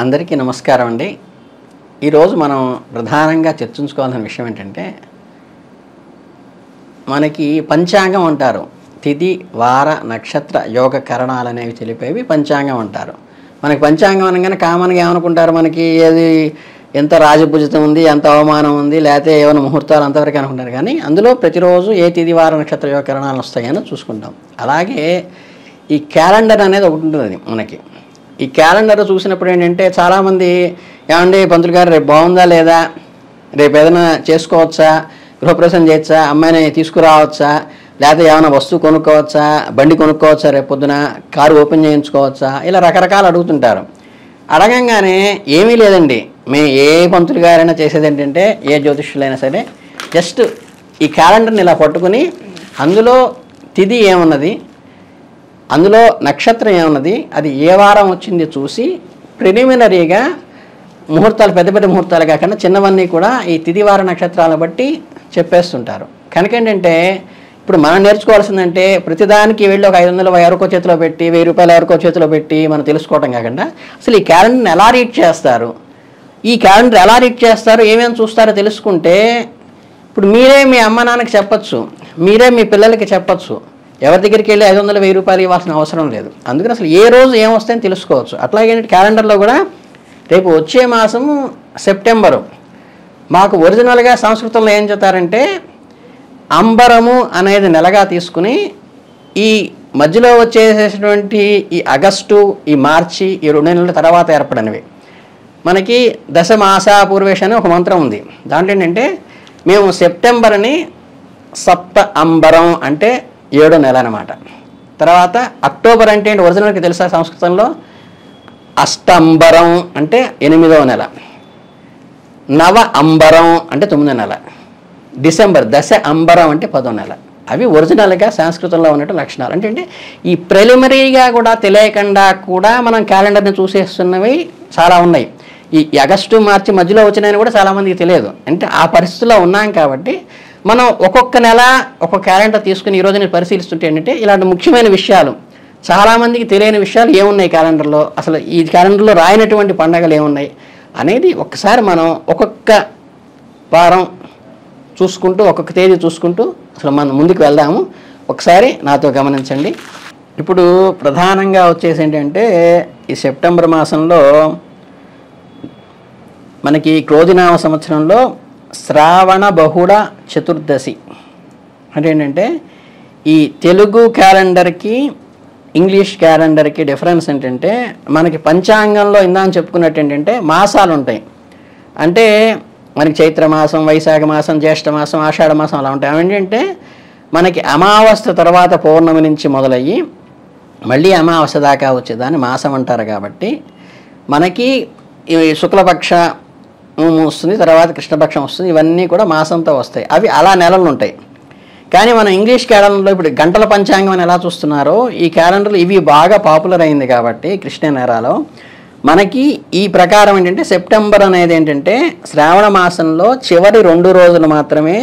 అందరికీ నమస్కారం అండి. ఈరోజు మనం ప్రధానంగా చర్చించుకోవాల్సిన విషయం ఏంటంటే, మనకి పంచాంగం అంటారు. తిథి వార నక్షత్ర యోగ కరణాలు అనేవి తెలిపేవి పంచాంగం అంటారు. మనకి పంచాంగం అనగానే కామన్గా ఏమనుకుంటారు, మనకి ఏది ఎంత రాజపూజితం ఉంది, ఎంత అవమానం ఉంది, లేకపోతే ఏమైనా ముహూర్తాలు అంతవరకు అనుకుంటారు. కానీ అందులో ప్రతిరోజు ఏ తిథి వార నక్షత్ర యోగ కరణాలు వస్తాయని చూసుకుంటాం. అలాగే ఈ క్యాలెండర్ అనేది ఒకటి ఉంటుంది మనకి. ఈ క్యాలెండర్ చూసినప్పుడు ఏంటంటే, చాలామంది ఏమండి పంతులు గారు రేపు బాగుందా లేదా, రేపు ఏదైనా చేసుకోవచ్చా, గృహప్రవేశం చేయొచ్చా, అమ్మాయిని తీసుకురావచ్చా, లేకపోతే ఏమైనా వస్తువు కొనుక్కోవచ్చా, బండి కొనుక్కోవచ్చా, రేపు పొద్దున కారు ఓపెన్ చేయించుకోవచ్చా, ఇలా రకరకాలు అడుగుతుంటారు. అడగంగానే ఏమీ లేదండి, మేము ఏ పంతులు గారైనా చేసేది ఏంటంటే, ఏ జ్యోతిష్యులైనా సరే జస్ట్ ఈ క్యాలెండర్ని ఇలా పట్టుకుని అందులో తిథి ఏమున్నది, అందులో నక్షత్రం ఏమున్నది, అది ఏ వారం వచ్చింది చూసి ప్రిలిమినరీగా ముహూర్తాలు, పెద్ద పెద్ద ముహూర్తాలు కాకుండా చిన్నవన్నీ కూడా ఈ తిథి వార నక్షత్రాలను బట్టి చెప్పేస్తుంటారు. కనుక ఏంటంటే, ఇప్పుడు మనం నేర్చుకోవాల్సిందంటే ప్రతిదానికి వెళ్ళి ఒక 500 ఎవరికో చేతిలో పెట్టి, 1000 రూపాయలు ఎవరికో చేతిలో పెట్టి మనం తెలుసుకోవటం కాకుండా, అసలు ఈ క్యాలెండర్ని ఎలా రీడ్ చేస్తారు, ఈ క్యాలెండర్ ఎలా రీడ్ చేస్తారు, ఏమేమి చూస్తారో తెలుసుకుంటే, ఇప్పుడు మీరే మీ అమ్మ నాన్నకి చెప్పచ్చు, మీరే మీ పిల్లలకి చెప్పచ్చు. ఎవరి దగ్గరికి వెళ్ళి 500 1000 రూపాయలు ఇవ్వాల్సిన అవసరం లేదు. అందుకని అసలు ఏ రోజు ఏమొస్తాయని తెలుసుకోవచ్చు. అట్లాగే క్యాలెండర్లో కూడా రేపు వచ్చే మాసము సెప్టెంబరు, మాకు ఒరిజినల్గా సంస్కృతంలో ఏం చెప్తారంటే, అంబరము అనేది నెలగా తీసుకుని ఈ మధ్యలో వచ్చేసేటువంటి ఈ ఆగస్టు, ఈ మార్చి, ఈ 2 నెలల తర్వాత ఏర్పడినవి. మనకి దశమాస పూర్వేష అని ఒక మంత్రం ఉంది. దాంట్లో ఏంటంటే, మేము సెప్టెంబర్ని సప్త అంబరం అంటే 7వ నెల అనమాట. తర్వాత అక్టోబర్ అంటే ఏంటి ఒరిజినల్కి తెలుసా సంస్కృతంలో, అష్టంబరం అంటే 8వ నెల, నవ అంబరం అంటే 9వ నెల, డిసెంబర్ దశ అంబరం అంటే 10వ నెల. అవి ఒరిజినల్గా సంస్కృతంలో ఉన్నట్టు లక్షణాలు. అంటే ఈ ప్రిలిమినరీగా కూడా తెలియకుండా కూడా మనం క్యాలెండర్ని చూసేస్తున్నవి చాలా ఉన్నాయి. ఈ ఆగస్టు మార్చి మధ్యలో వచ్చినాయని కూడా చాలామందికి తెలియదు. అంటే ఆ పరిస్థితుల్లో ఉన్నాం కాబట్టి మనం ఒక్కొక్క నెల ఒక్కొక్క క్యాలెండర్ తీసుకుని ఈరోజు నేను పరిశీలిస్తుంటే ఏంటంటే, ఇలాంటి ముఖ్యమైన విషయాలు, చాలామందికి తెలియని విషయాలు ఏమున్నాయి క్యాలెండర్లో, అసలు ఈ క్యాలెండర్లో రాయనటువంటి పండగలు ఏమున్నాయి అనేది ఒక్కసారి మనం ఒక్కొక్క వారం చూసుకుంటూ, ఒక్కొక్క తేదీ చూసుకుంటూ అసలు మనం ముందుకు వెళ్దాము. ఒకసారి నాతో గమనించండి. ఇప్పుడు ప్రధానంగా వచ్చేసి ఏంటంటే, ఈ సెప్టెంబర్ మాసంలో మనకి క్రోధినామ సంవత్సరంలో శ్రావణ బహుళ చతుర్దశి. అంటే ఏంటంటే, ఈ తెలుగు క్యాలెండర్కి ఇంగ్లీష్ క్యాలెండర్కి డిఫరెన్స్ ఏంటంటే, మనకి పంచాంగంలో ఇందాక చెప్పుకున్నట్టు ఏంటంటే మాసాలు ఉంటాయి. అంటే మనకి చైత్ర మాసం, వైశాఖ మాసం, జ్యేష్ఠ మాసం, ఆషాఢ మాసం అలా ఉంటాయి. అవి ఏంటంటే మనకి అమావాస్య తర్వాత పౌర్ణమి నుంచి మొదలయ్యి మళ్ళీ అమావాస్య దాకా వచ్చేదాన్ని మాసం అంటారు. కాబట్టి మనకి శుక్లపక్ష వస్తుంది, తర్వాత కృష్ణపక్షం వస్తుంది, ఇవన్నీ కూడా మాసంతో వస్తాయి. అవి అలా నెలలు ఉంటాయి. కానీ మనం ఇంగ్లీష్ క్యాలెండర్లో ఇప్పుడు గంటల పంచాంగం అని ఎలా చూస్తున్నారో, ఈ క్యాలెండర్లు ఇవి బాగా పాపులర్ అయింది. కాబట్టి కృష్ణ ఎరాలో మనకి ఈ ప్రకారం ఏంటంటే, సెప్టెంబర్ అనేది ఏంటంటే శ్రావణ మాసంలో చివరి 2 రోజులు మాత్రమే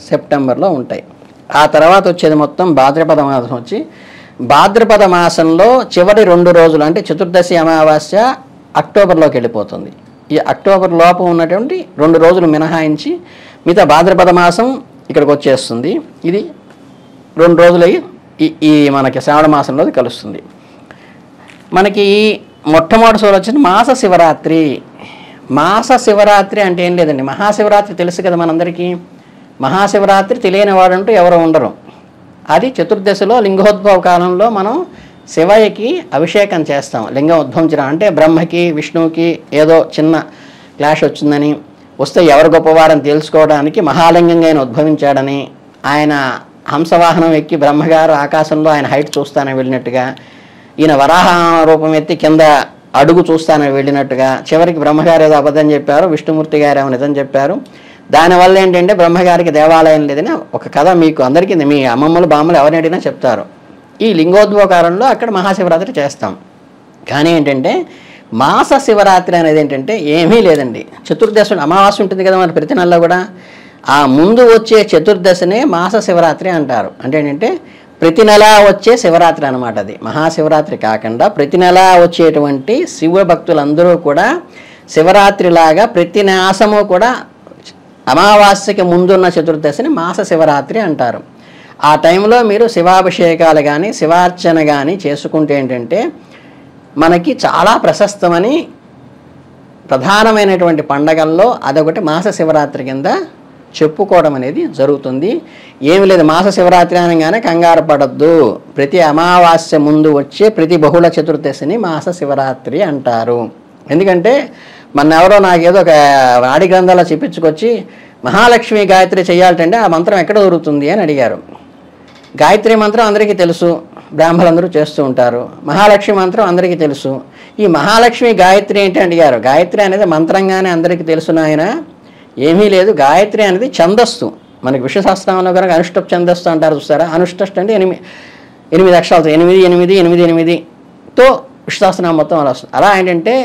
సెప్టెంబర్లో ఉంటాయి. ఆ తర్వాత వచ్చేది మొత్తం భాద్రపద మాసం వచ్చి, భాద్రపద మాసంలో చివరి 2 రోజులు అంటే చతుర్దశి అమావాస్య అక్టోబర్లోకి వెళ్ళిపోతుంది. ఈ అక్టోబర్ లోపు ఉన్నటువంటి 2 రోజులు మినహాయించి మిగతా భాద్రపద మాసం ఇక్కడికి వచ్చేస్తుంది. ఇది 2 రోజులై ఈ మనకి శ్రావణ మాసంలో కలుస్తుంది. మనకి మొట్టమొదటి సోలు వచ్చింది మాస శివరాత్రి. మాస శివరాత్రి అంటే ఏం లేదండి, మహాశివరాత్రి తెలుసు కదా మనందరికీ. మహాశివరాత్రి తెలియని వాడంటూ ఎవరు ఉండరు. అది చతుర్దశిలో లింగోద్భవ కాలంలో మనం శివయ్యకి అభిషేకం చేస్తాం. లింగం ఉద్భవించడం అంటే బ్రహ్మకి విష్ణువుకి ఏదో చిన్న క్లాష్ వచ్చిందని, వస్తే ఎవరు గొప్పవారని తెలుసుకోవడానికి మహాలింగంగా ఆయన ఉద్భవించాడని, ఆయన హంసవాహనం ఎక్కి బ్రహ్మగారు ఆకాశంలో ఆయన హైట్ చూస్తానని వెళ్ళినట్టుగా, ఈయన వరాహ రూపం ఎత్తి కింద అడుగు చూస్తానని వెళ్ళినట్టుగా, చివరికి బ్రహ్మగారు ఏదో అబద్ధం చెప్పారు, విష్ణుమూర్తి గారు ఏమో నిజం చెప్పారు. దానివల్ల ఏంటంటే బ్రహ్మగారికి దేవాలయం లేదని ఒక కథ మీకు అందరికీ మీ అమ్మమ్మలు బామ్మలు ఎవరిని అడిగినా చెప్తారు. ఈ లింగోద్భవ కాలంలో అక్కడ మహాశివరాత్రి చేస్తాం. కానీ ఏంటంటే మాస శివరాత్రి అనేది ఏంటంటే ఏమీ లేదండి. చతుర్దశి అమావాస్య ఉంటుంది కదా మన ప్రతి నెలలో కూడా, ఆ ముందు వచ్చే చతుర్దశినే మాస శివరాత్రి అంటారు. అంటే ఏంటంటే ప్రతి నెల వచ్చే శివరాత్రి అనమాట. అది మహాశివరాత్రి కాకుండా ప్రతి నెల వచ్చేటువంటి శివభక్తులందరూ కూడా శివరాత్రిలాగా ప్రతి మాసము కూడా అమావాస్యకి ముందున్న చతుర్దశిని మాస శివరాత్రి అంటారు. ఆ టైంలో మీరు శివాభిషేకాలు కానీ శివార్చన కానీ చేసుకుంటే ఏంటంటే మనకి చాలా ప్రశస్తమని ప్రధానమైనటువంటి పండగల్లో అదొకటి మాస శివరాత్రి కింద చెప్పుకోవడం అనేది జరుగుతుంది. ఏమి లేదు, మాస శివరాత్రి అనగానే కంగారు పడద్దు. ప్రతి అమావాస్య ముందు వచ్చే ప్రతి బహుళ చతుర్దశిని మాస శివరాత్రి అంటారు. ఎందుకంటే ఎవరో నాకేదో ఒక ఆడి గ్రంథాల్లో చెప్పించుకొచ్చి మహాలక్ష్మి గాయత్రి చేయాలంటే ఆ మంత్రం ఎక్కడ దొరుకుతుంది అని అడిగారు. గాయత్రి మంత్రం అందరికీ తెలుసు, బ్రాహ్మణులందరూ చేస్తూ ఉంటారు. మహాలక్ష్మి మంత్రం అందరికీ తెలుసు. ఈ మహాలక్ష్మి గాయత్రి ఏంటి అడిగారు. గాయత్రి అనేది మంత్రంగానే అందరికీ తెలుసు ఆయన, ఏమీ లేదు. గాయత్రి అనేది ఛందస్సు. మనకి విశ్వశాస్త్రంలో కనుక అనుష్టప్ ఛందస్సు అంటారు చూస్తారా. అనుష్టస్ట్ అంటే 8 అక్షరాలతో 8 విశ్వశాస్త్రం మొత్తం అలా వస్తుంది. అలా ఏంటంటే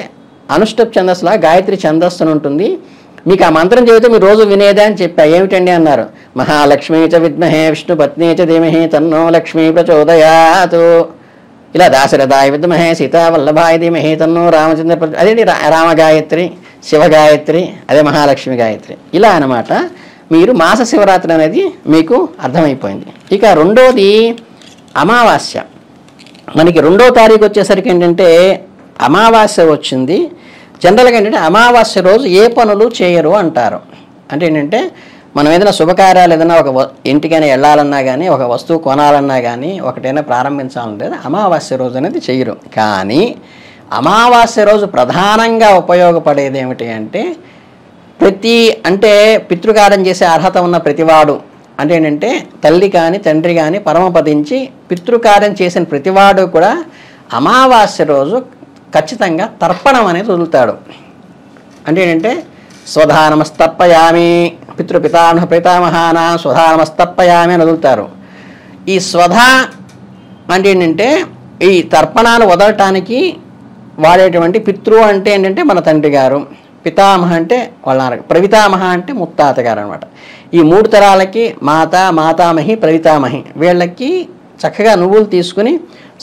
అనుష్టప్ ఛందస్సులా గాయత్రి ఛందస్సు అని ఉంటుంది. మీకు ఆ మంత్రం చెబితే మీరు రోజు వినేదే అని చెప్పా. ఏమిటండి అన్నారు. మహాలక్ష్మీ చ విద్మహే విష్ణు పత్ని చ ధీమహి తన్నో లక్ష్మీ ప్రచోదయాత్. ఇలా దాశరథాయ విద్మహే సీతావల్లభాయ ధీమహి తన్నో రామచంద్ర. అదేంటి రామగాయత్రి, శివగాయత్రి, అదే మహాలక్ష్మి గాయత్రి. ఇలా అనమాట. మీరు మాస శివరాత్రి అనేది మీకు అర్థమైపోయింది. ఇక రెండోది అమావాస్య. మనకి 2వ తారీఖు వచ్చేసరికి ఏంటంటే అమావాస్య వచ్చింది. జనరల్గా ఏంటంటే అమావాస్య రోజు ఏ పనులు చేయరు అంటారు. అంటే ఏంటంటే మనం ఏదైనా శుభకార్యాలు ఏదైనా ఒక ఇంటికైనా వెళ్ళాలన్నా కానీ ఒక వస్తువు కొనాలన్నా కానీ ఒకటైనా ప్రారంభించాలంటే అమావాస్య రోజు అనేది చేయరు. కానీ అమావాస్య రోజు ప్రధానంగా ఉపయోగపడేది ఏమిటి అంటే పితృకార్యం చేసే అర్హత ఉన్న ప్రతివాడు, అంటే ఏంటంటే తల్లి కానీ తండ్రి కానీ పరమపదించి పితృకార్యం చేసిన ప్రతివాడు కూడా అమావాస్య రోజు ఖచ్చితంగా తర్పణం అనేది వదులుతాడు. అంటే ఏంటంటే స్వధానమస్తర్పయామి, పితృపితామహానా స్వధానమస్తర్పయామి అని వదులుతారు. ఈ స్వధా అంటే ఏంటంటే ఈ తర్పణాలు వదలటానికి వాడేటువంటి పితృ అంటే ఏంటంటే మన తండ్రి గారు, పితామహ అంటే వాళ్ళ ప్రవితామహ అంటే ముత్తాత గారు అనమాట. ఈ 3 తరాలకి మాతామహి ప్రవితామహి వీళ్ళకి చక్కగా నువ్వులు తీసుకుని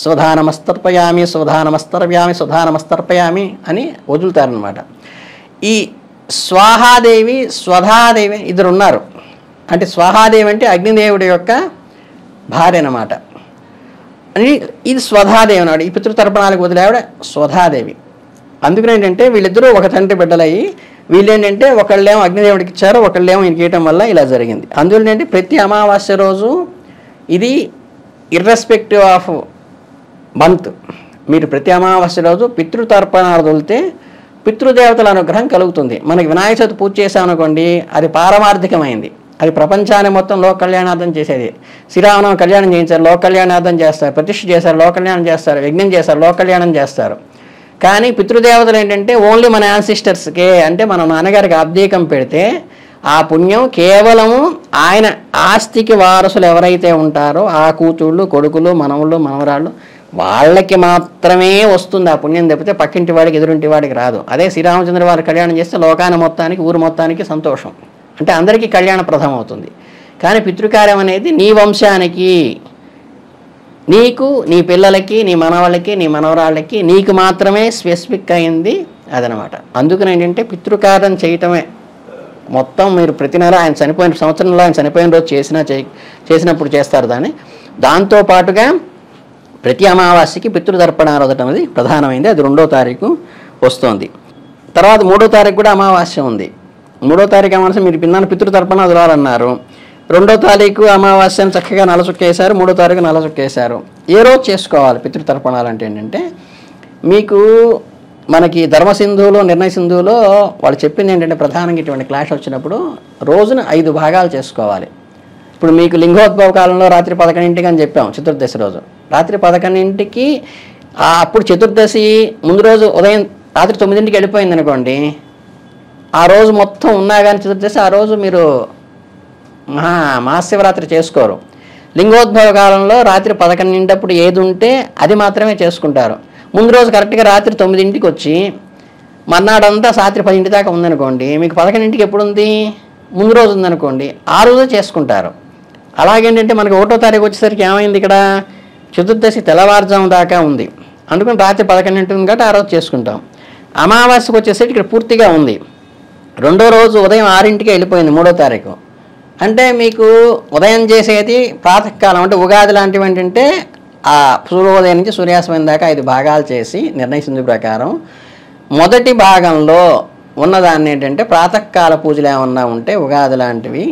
స్వధానమస్తర్పయామి స్వధానమస్తర్పయామి అని వదులుతారనమాట. ఈ స్వాహాదేవి స్వధాదేవి ఇద్దరు ఉన్నారు. అంటే స్వాహాదేవి అంటే అగ్నిదేవుడి యొక్క భార్య అన్నమాట. అని ఇది స్వధాదేవి అన్నాడు. ఈ పితృతర్పణాలకు వదిలేవిడ స్వధాదేవి. అందుకని ఏంటంటే వీళ్ళిద్దరూ ఒక తండ్రి బిడ్డలయ్యి వీళ్ళు ఏంటంటే ఒకళ్ళేమో అగ్నిదేవుడికి ఇచ్చారు, ఒకళ్ళేమో ఈయనకి ఇవ్వటం వల్ల ఇలా జరిగింది. అందువల్ల ఏంటంటే ప్రతి అమావాస్య రోజు ఇది ఇర్రెస్పెక్టివ్ ఆఫ్ మంత్ మీరు ప్రతి అమావాస్య రోజు పితృతర్పణాలు వదిలితే పితృదేవతల అనుగ్రహం కలుగుతుంది. మనకి వినాయక చవితి పూజ చేసామనుకోండి, అది పారమార్థికమైంది. అది ప్రపంచాన్ని మొత్తం లోక కళ్యాణార్థం చేసేది. శ్రీరామనవమి కళ్యాణం చేయించారు, లోక కళ్యాణార్థం చేస్తారు. ప్రతిష్ఠ చేశారు, లోక కళ్యాణం చేస్తారు. యజ్ఞం చేస్తారు, లోక కళ్యాణం చేస్తారు. కానీ పితృదేవతలు ఏంటంటే ఓన్లీ మన యాన్సిస్టర్స్కే, అంటే మన నాన్నగారికి అబ్దీకం పెడితే ఆ పుణ్యం కేవలము ఆయన ఆస్తికి వారసులు ఎవరైతే ఉంటారో ఆ కూతుళ్ళు, కొడుకులు, మనవుళ్ళు, మనవరాళ్ళు వాళ్ళకి మాత్రమే వస్తుంది ఆ పుణ్యం. తప్పితే పక్కింటి వాడికి ఎదురింటి వాడికి రాదు. అదే శ్రీరామచంద్ర వారి కళ్యాణం చేస్తే లోకాన్ని మొత్తానికి ఊరు మొత్తానికి సంతోషం, అంటే అందరికీ కళ్యాణప్రదం అవుతుంది. కానీ పితృకార్యం అనేది నీ వంశానికి, నీకు, నీ పిల్లలకి, నీ మనవాళ్ళకి, నీ మనవరాళ్ళకి, నీకు మాత్రమే స్పెసిఫిక్ అయింది అదనమాట. అందుకని ఏంటంటే పితృకార్యం చేయటమే మొత్తం మీరు ప్రతి నెల ఆయన చనిపోయిన సంవత్సరంలో ఆయన చనిపోయిన రోజు చేసినప్పుడు చేస్తారు దాన్ని. దాంతోపాటుగా ప్రతి అమావాస్యకి పితృతర్పణాలు వదలటం అనేది ప్రధానమైంది. అది 2వ తారీఖు వస్తుంది. తర్వాత 3వ తారీఖు కూడా అమావాస్య ఉంది. 3వ తారీఖు అమావాస్య మీరు పిన్నాను పితృతర్పణ వదలాలన్నారు. 2వ తారీఖు అమావాస్యను చక్కగా నలచుక్కేశారు, 3వ తారీఖు నలచుక్కేశారు. ఏ రోజు చేసుకోవాలి పితృతర్పణాలు అంటే ఏంటంటే మీకు మనకి ధర్మసింధువులో నిర్ణయ సింధువులో వాళ్ళు చెప్పింది ఏంటంటే ప్రధానంగా ఇటువంటి క్లాష్ వచ్చినప్పుడు రోజున 5 భాగాలు చేసుకోవాలి. ఇప్పుడు మీకు లింగోద్భవ కాలంలో రాత్రి 11ంటికి అని చెప్పాం, చతుర్దశి రోజు రాత్రి 11ంటికి. అప్పుడు చతుర్దశి ముందు రోజు ఉదయం రాత్రి 9ంటికి వెళ్ళిపోయింది అనుకోండి, ఆ రోజు మొత్తం ఉన్నా కానీ చతుర్దశి ఆ రోజు మీరు మహాశివరాత్రి చేసుకోరు. లింగోద్భవ కాలంలో రాత్రి 11ంటప్పుడు ఏది ఉంటే అది మాత్రమే చేసుకుంటారు. ముందు రోజు కరెక్ట్గా రాత్రి 9ంటికి వచ్చి మర్నాడంతా రాత్రి 10ంటి దాకా ఉందనుకోండి, మీకు 11ంటికి ఎప్పుడు ఉంది, ముందు రోజు ఉందనుకోండి, ఆ రోజు చేసుకుంటారు. అలాగేంటంటే మనకు 1వ తారీఖు వచ్చేసరికి ఏమైంది, ఇక్కడ చతుర్దశి తెల్లవారుజాము దాకా ఉంది, అందుకని రాత్రి 11 కాబట్టి ఆ రోజు చేసుకుంటాం. అమావాస్యకు వచ్చేసరికి ఇక్కడ పూర్తిగా ఉంది. 2వ రోజు ఉదయం 6ంటికే వెళ్ళిపోయింది 3వ తారీఖు. అంటే మీకు ఉదయం చేసేది ప్రాతకాలం, అంటే ఉగాది లాంటివి ఏంటంటే ఆ సూర్యోదయం నుంచి సూర్యాస్తమయం దాకా 5 భాగాలు చేసి నిర్ణయించింది ప్రకారం మొదటి భాగంలో ఉన్నదాన్ని ఏంటంటే ప్రాతకాల పూజలు ఏమన్నా ఉంటే ఉగాది లాంటివి,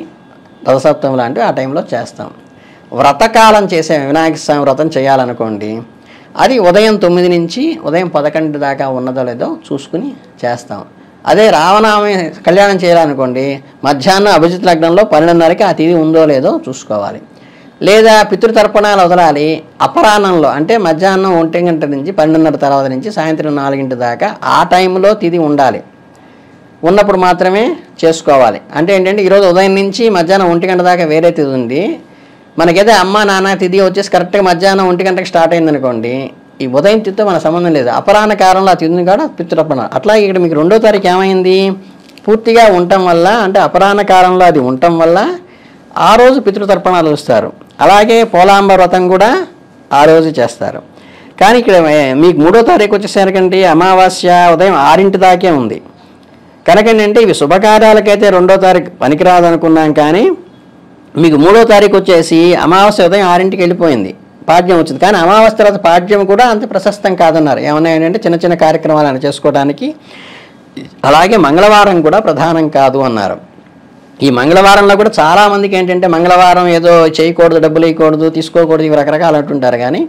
రథసప్తమి లాంటివి ఆ టైంలో చేస్తాం. వ్రతకాలం చేసే వినాయక స్వామి వ్రతం చేయాలనుకోండి, అది ఉదయం 9 నుంచి ఉదయం 11 దాకా ఉన్నదో లేదో చూసుకుని చేస్తాం. అదే రామనామి కళ్యాణం చేయాలనుకోండి, మధ్యాహ్నం అభిజిత్ లగ్నంలో 12:30కి ఆ తిథి ఉందో లేదో చూసుకోవాలి. లేదా పితృతర్పణాలు వదలాలి అపరాహ్నంలో, అంటే మధ్యాహ్నం 1 గంట నుంచి 12:30 తర్వాత నుంచి సాయంత్రం 4 దాకా ఆ టైంలో తిథి ఉండాలి. ఉన్నప్పుడు మాత్రమే చేసుకోవాలి. అంటే ఏంటంటే ఈరోజు ఉదయం నుంచి మధ్యాహ్నం 1 గంట దాకా వేరే తిథి ఉంది, మనకైతే అమ్మ నాన్న తిథి వచ్చేసి కరెక్ట్గా మధ్యాహ్నం 1 గంటకి స్టార్ట్ అయిందనుకోండి, ఈ ఉదయం తిథితో మన సంబంధం లేదు, అపరాహ్న కాలంలో ఆ తిథిని కూడా పితృతర్పణ. అట్లాగే ఇక్కడ మీకు 2వ తారీఖు ఏమైంది, పూర్తిగా ఉండటం వల్ల, అంటే అపరాహ్న కాలంలో అది ఉండటం వల్ల ఆ రోజు పితృతర్పణాలు ఇస్తారు. అలాగే పోలాంబ వ్రతం కూడా ఆ రోజు చేస్తారు. కానీ ఇక్కడ మీకు 3వ తారీఖు వచ్చేసరికంటే అమావాస్య ఉదయం 6 దాకే ఉంది కనుక ఏంటంటే ఇవి శుభకార్యాలకైతే 2వ తారీఖు పనికిరాదు అనుకున్నాం. కానీ మీకు 3వ తారీఖు వచ్చేసి అమావాస్య ఉదయం 6ంటికి వెళ్ళిపోయింది, పాడ్యం వచ్చింది. కానీ అమావాస్య తర్వాత పాడ్యం కూడా అంత ప్రశస్తం కాదన్నారు. ఏమన్నా ఏంటంటే చిన్న చిన్న కార్యక్రమాలను చేసుకోవడానికి. అలాగే మంగళవారం కూడా ప్రధానం కాదు అన్నారు. ఈ మంగళవారంలో కూడా చాలామందికి ఏంటంటే మంగళవారం ఏదో చేయకూడదు, డబ్బులు ఇవ్వకూడదు, తీసుకోకూడదు, ఇవి రకరకాలు అంటుంటారు. కానీ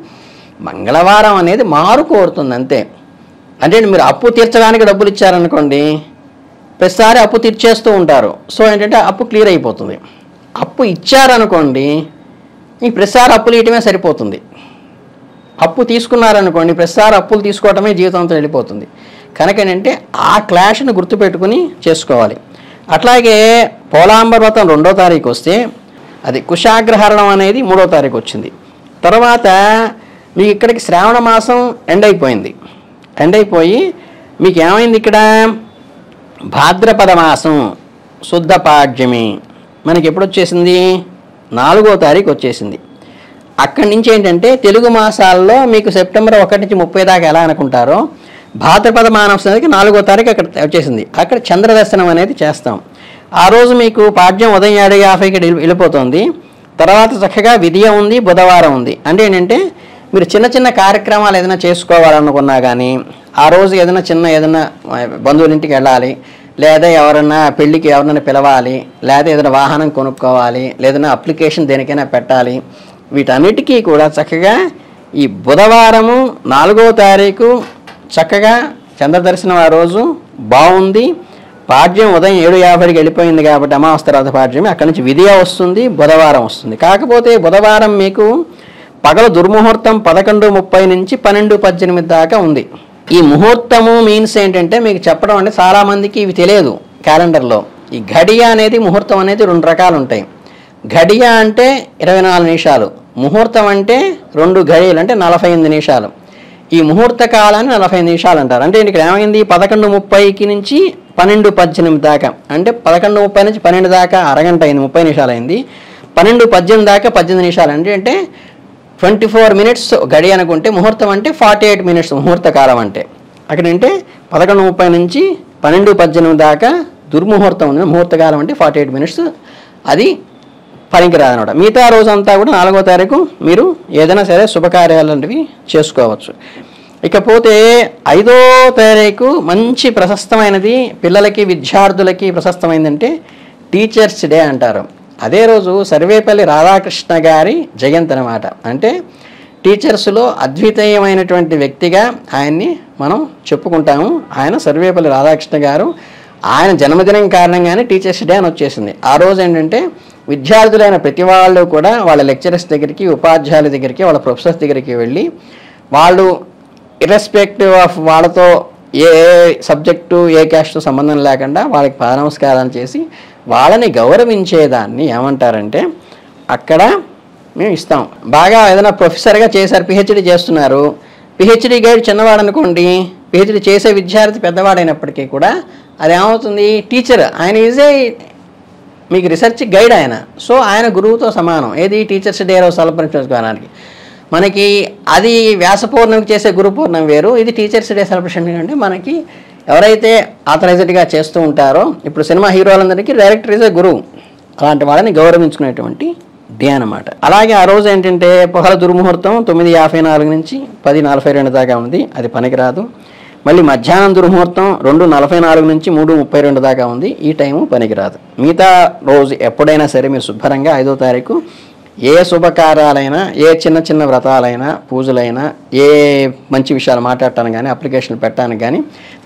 మంగళవారం అనేది మారు కోరుతుంది అంతే. అంటే మీరు అప్పు తీర్చడానికి డబ్బులు ఇచ్చారనుకోండి, ప్రతిసారి అప్పు తీర్చేస్తూ ఉంటారు. సో ఏంటంటే అప్పు క్లియర్ అయిపోతుంది. అప్పు ఇచ్చారనుకోండి, ఈ ప్రతిసారి అప్పులు ఇవ్వటమే సరిపోతుంది. అప్పు తీసుకున్నారనుకోండి, ప్రతిసారి అప్పులు తీసుకోవటమే జీవితంతో వెళ్ళిపోతుంది. కనుక ఏంటంటే ఆ క్లాష్ను గుర్తుపెట్టుకుని చేసుకోవాలి. అట్లాగే పోలాంబ వ్రతం 2వ తారీఖు వస్తే అది కుశాగ్రహరణం అనేది 3వ తారీఖు వచ్చింది. తర్వాత మీకు ఇక్కడికి శ్రావణ మాసం ఎండ్ అయిపోయి మీకు ఏమైంది, ఇక్కడ భాద్రపద మాసం శుద్ధ పాడ్యమి మనకి ఎప్పుడు వచ్చేసింది, 4వ తారీఖు వచ్చేసింది. అక్కడి నుంచి ఏంటంటే తెలుగు మాసాల్లో మీకు సెప్టెంబర్ 1 నుంచి 30 దాకా ఎలా అనుకుంటారో, భాద్రపద మానవసానికి 4వ తారీఖు అక్కడ వచ్చేసింది. అక్కడ చంద్రదర్శనం అనేది చేస్తాం. ఆ రోజు మీకు పాడ్యం ఉదయం 7:50కి వెళ్ళిపోతుంది. తర్వాత చక్కగా విధియ ఉంది, బుధవారం ఉంది. అంటే ఏంటంటే మీరు చిన్న చిన్న కార్యక్రమాలు ఏదైనా చేసుకోవాలనుకున్నా కానీ ఆ రోజు ఏదైనా బంధువుల ఇంటికి వెళ్ళాలి, లేదా ఎవరన్నా పెళ్ళికి ఎవరినైనా పిలవాలి, లేదా ఏదైనా వాహనం కొనుక్కోవాలి, లేదన్నా అప్లికేషన్ దేనికైనా పెట్టాలి, వీటన్నిటికీ కూడా చక్కగా ఈ బుధవారము 4వ తారీఖు చక్కగా చంద్రదర్శనం ఆ రోజు బాగుంది. పాడ్యం ఉదయం 7:50కి వెళ్ళిపోయింది కాబట్టి అమావాస్య తర్వాత పాడ్యం, అక్కడి నుంచి విధియ వస్తుంది, బుధవారం వస్తుంది. కాకపోతే బుధవారం మీకు పగలు దుర్ముహూర్తం 11:30 నుంచి 12:18 దాకా ఉంది. ఈ ముహూర్తము మీన్స్ ఏంటంటే మీకు చెప్పడం అంటే చాలామందికి ఇవి తెలియదు క్యాలెండర్లో. ఈ ఘడియ అనేది ముహూర్తం అనేది 2 రకాలు ఉంటాయి. ఘడియ అంటే 24 నిమిషాలు, ముహూర్తం అంటే 2 ఘడియలు అంటే 48 నిమిషాలు. ఈ ముహూర్త కాలాన్ని 45 నిమిషాలు అంటారు. అంటే ఇక్కడ ఏమైంది, 11:30 నుంచి 12:18 దాకా, అంటే 11:30 నుంచి 12 దాకా అరగంట అయింది, 30 నిమిషాలు అయింది. 12:18 దాకా 18 నిమిషాలు అంటే 24 మినిట్స్ గడి అనుకుంటే, ముహూర్తం అంటే 48 మినిట్స్ ముహూర్త కాలం అంటే. అక్కడంటే 11:30 నుంచి 12:18 దాకా దుర్ముహూర్తం ఉంది, ముహూర్త కాలం అంటే 48 మినిట్స్, అది పనికిరాదనమాట. మిగతా రోజంతా కూడా 4వ తారీఖు మీరు ఏదైనా సరే శుభకార్యాలంటివి చేసుకోవచ్చు. ఇకపోతే 5వ తారీఖు మంచి ప్రశస్తమైనది, పిల్లలకి విద్యార్థులకి ప్రశస్తమైందంటే టీచర్స్ డే అంటారు. అదే రోజు సర్వేపల్లి రాధాకృష్ణ గారి జయంతి అన్నమాట. అంటే టీచర్స్లో అద్వితీయమైనటువంటి వ్యక్తిగా ఆయన్ని మనం చెప్పుకుంటాము. ఆయన సర్వేపల్లి రాధాకృష్ణ గారు, ఆయన జన్మదినం కారణంగానే టీచర్స్ డే అని వచ్చేసింది. ఆ రోజు ఏంటంటే విద్యార్థులైన ప్రతి వాళ్ళు కూడా వాళ్ళ లెక్చరర్స్ దగ్గరికి, ఉపాధ్యాయుల దగ్గరికి, వాళ్ళ ప్రొఫెసర్స్ దగ్గరికి వెళ్ళి వాళ్ళు ఇర్రెస్పెక్టివ్ ఆఫ్ వాళ్ళతో ఏ సబ్జెక్టు ఏ క్యాస్ట్ సంబంధం లేకుండా వాళ్ళకి పాద నమస్కారాలు చేసి వాళ్ళని గౌరవించేదాన్ని ఏమంటారంటే అక్కడ మేము ఇస్తాం. బాగా ఏదైనా ప్రొఫెసర్గా చేశారు, పిహెచ్డీ చేస్తున్నారు, పిహెచ్డీ గైడ్ చిన్నవాడు అనుకోండి, పిహెచ్డీ చేసే విద్యార్థి పెద్దవాడైనప్పటికీ కూడా అది ఏమవుతుంది, టీచర్ ఆయన ఈజ్ ఏ మీకు రీసెర్చ్ గైడ్ ఆయన. సో ఆయన గురువుతో సమానం. ఏది టీచర్స్ డే రోజు సెలబ్రేట్ చేసుకోవడానికి. మనకి అది వ్యాస పౌర్ణమికి చేసే గురు పౌర్ణమి వేరు, ఇది టీచర్స్ డే సెలబ్రేషన్. అంటే మనకి ఎవరైతే ఆథరైజ్డ్గా చేస్తూ ఉంటారో, ఇప్పుడు సినిమా హీరోలందరికీ డైరెక్టర్ ఈజ్ ఏ గురువు, అలాంటి వాళ్ళని గౌరవించుకునేటువంటి డే అన్నమాట. అలాగే ఆ రోజు ఏంటంటే పొగల దుర్ముహూర్తం 9:54 నుంచి 10:42 దాకా ఉంది, అది పనికిరాదు. మళ్ళీ మధ్యాహ్నం దుర్ముహూర్తం 2:44 నుంచి 3:32 దాకా ఉంది, ఈ టైము పనికిరాదు. మిగతా రోజు ఎప్పుడైనా సరే మీరు శుభ్రంగా 5వ తారీఖు ఏ శుభకార్యాలైనా, ఏ చిన్న చిన్న వ్రతాలైనా, పూజలైనా, ఏ మంచి విషయాలు మాట్లాడటానికి కానీ, అప్లికేషన్లు పెట్టడానికి కానీ,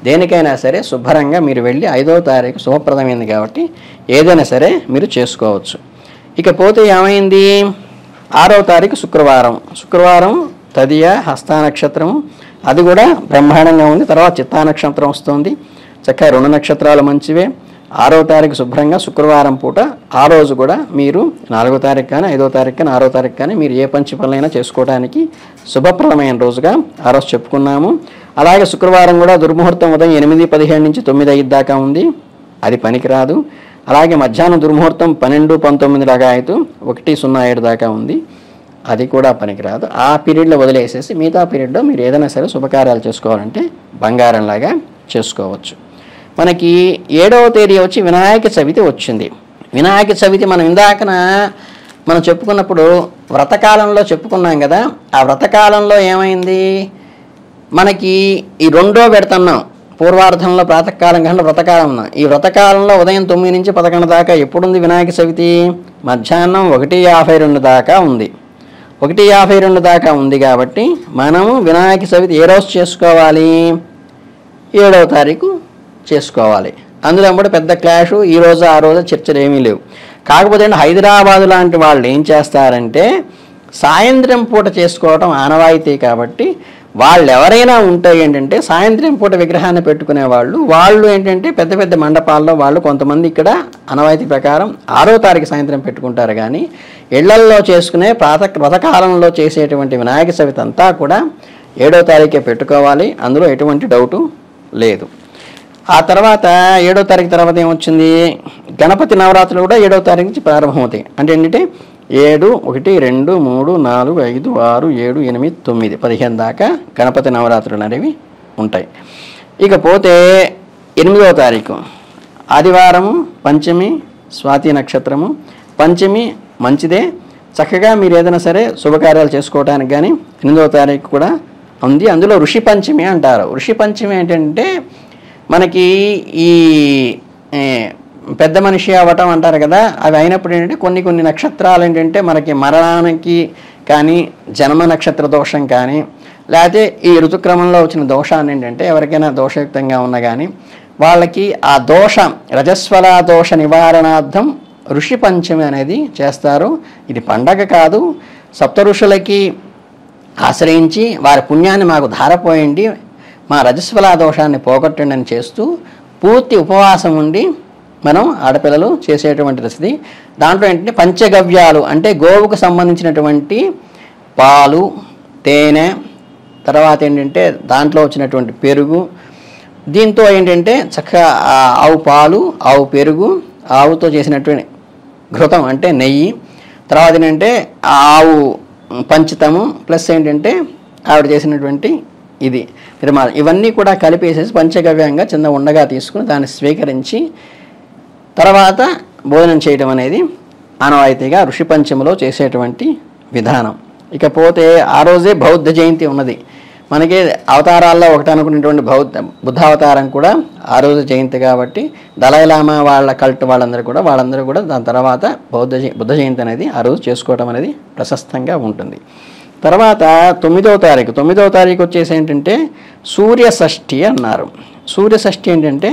దేనికైనా సరే శుభ్రంగా మీరు వెళ్ళి 5వ తారీఖు శుభప్రదమైంది కాబట్టి ఏదైనా సరే మీరు చేసుకోవచ్చు. ఇకపోతే ఏమైంది, 6వ తారీఖు శుక్రవారం తదియ హస్త నక్షత్రము, అది కూడా బ్రహ్మాండంగా ఉంది. తర్వాత చిత్తా నక్షత్రం వస్తుంది, చక్కగా 2 నక్షత్రాలు మంచివే. 6వ తారీఖు శుభ్రంగా శుక్రవారం పూట ఆ రోజు కూడా మీరు 4వ తారీఖు కానీ 5వ తారీఖు కానీ 6వ తారీఖు కానీ మీరు ఏ పంచి పనులైనా చేసుకోవడానికి శుభప్రదమైన రోజుగా ఆ రోజు చెప్పుకున్నాము. అలాగే శుక్రవారం కూడా దుర్ముహూర్తం ఉదయం 8:15 నుంచి 9:05 దాకా ఉంది, అది పనికిరాదు. అలాగే మధ్యాహ్నం దుర్ముహూర్తం 12:19 దాకా 1:07 దాకా ఉంది, అది కూడా పనికిరాదు. ఆ పీరియడ్లో వదిలేసేసి మిగతా పీరియడ్లో మీరు ఏదైనా సరే శుభకార్యాలు చేసుకోవాలంటే బంగారంలాగా చేసుకోవచ్చు. మనకి 7వ తేదీ వచ్చి వినాయక చవితి వచ్చింది. వినాయక చవితి మనం ఇందాకన మనం చెప్పుకున్నప్పుడు వ్రతకాలంలో చెప్పుకున్నాం కదా, ఆ వ్రతకాలంలో ఏమైంది, మనకి ఈ 2వ పెడుతున్నాం. పూర్వార్ధంలో ప్రాతకాలం కంటే వ్రతకాలం ఉన్నాం. ఈ వ్రతకాలంలో ఉదయం 9 నుంచి 11 దాకా ఎప్పుడుంది వినాయక చవితి, మధ్యాహ్నం 1:52 దాకా ఉంది. 1:52 దాకా ఉంది కాబట్టి మనము వినాయక చవితి ఏ రోజు చేసుకోవాలి, 7వ తారీఖు చేసుకోవాలి. అందులో కూడా పెద్ద క్లాషు ఈ రోజు ఆ రోజు చర్చలు ఏమీ లేవు. కాకపోతే హైదరాబాద్ లాంటి వాళ్ళు ఏం చేస్తారంటే సాయంత్రం పూట చేసుకోవడం ఆనవాయితీ కాబట్టి వాళ్ళు ఎవరైనా ఉంటే ఏంటంటే సాయంత్రం పూట విగ్రహాన్ని పెట్టుకునే వాళ్ళు ఏంటంటే పెద్ద పెద్ద మండపాల్లో వాళ్ళు కొంతమంది ఇక్కడ ఆనవాయితీ ప్రకారం 6వ తారీఖు సాయంత్రం పెట్టుకుంటారు. కానీ ఇళ్లల్లో చేసుకునే వ్రతకాలంలో చేసేటువంటి వినాయక చవితి అంతా కూడా 7వ తారీఖే పెట్టుకోవాలి, అందులో ఎటువంటి డౌటు లేదు. ఆ తర్వాత 7వ తారీఖు తర్వాత ఏమొచ్చింది, గణపతి నవరాత్రులు కూడా 7వ తారీఖు నుంచి ప్రారంభమవుతాయి. అంటే ఏంటంటే 7, 1, 2, 3, 4, 5, 6, 7, 8, 9, 15 దాకా గణపతి నవరాత్రులు అనేవి ఉంటాయి. ఇకపోతే 8వ తారీఖు ఆదివారము, పంచమి, స్వాతి నక్షత్రము. పంచమి మంచిదే, చక్కగా మీరు ఏదైనా సరే శుభకార్యాలు చేసుకోవడానికి కానీ 8వ తారీఖు కూడా ఉంది. అందులో ఋషి పంచమి అంటారు. ఋషి పంచమి ఏంటంటే మనకి ఈ పెద్ద మనిషి అవ్వటం అంటారు కదా, అవి అయినప్పుడు ఏంటంటే కొన్ని నక్షత్రాలు ఏంటంటే మనకి మరణానికి కానీ, జన్మ నక్షత్ర దోషం కానీ, లేకపోతే ఈ ఋతుక్రమంలో వచ్చిన దోషాన్ని ఏంటంటే ఎవరికైనా దోషయుక్తంగా ఉన్నా కానీ వాళ్ళకి ఆ దోషం రజస్వల దోష నివారణార్థం ఋషి పంచమి అనేది చేస్తారు. ఇది పండగ కాదు, సప్త ఋషులకి ఆశ్రయించి వారి పుణ్యాన్ని మాకు ధారపోయండి, మా రజస్వల దోషాన్ని పోగొట్టండి అని చేస్తూ పూర్తి ఉపవాసం ఉండి మనం ఆడపిల్లలు చేసేటువంటి రసది. దాంట్లో ఏంటంటే పంచగవ్యాలు అంటే గోవుకు సంబంధించినటువంటి పాలు, తేనె, తర్వాత ఏంటంటే దాంట్లో వచ్చినటువంటి పెరుగు, దీంతో ఏంటంటే చక్కగా ఆవు పాలు, ఆవు పెరుగు, ఆవుతో చేసినటువంటి ఘృతం అంటే నెయ్యి, తర్వాత ఏంటంటే ఆవు పంచితము ప్లస్ ఏంటంటే ఆవిడ చేసినటువంటి ఇది నిర్మాణం, ఇవన్నీ కూడా కలిపేసేసి పంచగవ్యంగా చిన్న ఉండగా తీసుకుని దాన్ని స్వీకరించి తర్వాత భోజనం చేయడం అనేది ఆనవాయితీగా ఋషి పంచమిలో చేసేటువంటి విధానం. ఇకపోతే ఆ రోజే బౌద్ధ జయంతి ఉన్నది. మనకి అవతారాల్లో ఒకటి అనుకునేటువంటి బుద్ధ అవతారం కూడా ఆ రోజు జయంతి కాబట్టి దలైలామా వాళ్ళ కల్ట్ వాళ్ళందరూ కూడా దాని తర్వాత బుద్ధ జయంతి అనేది ఆ రోజు చేసుకోవడం అనేది ప్రశస్తంగా ఉంటుంది. తర్వాత 9వ తారీఖు వచ్చేసి ఏంటంటే సూర్య షష్ఠి అన్నారు. సూర్య షష్ఠి ఏంటంటే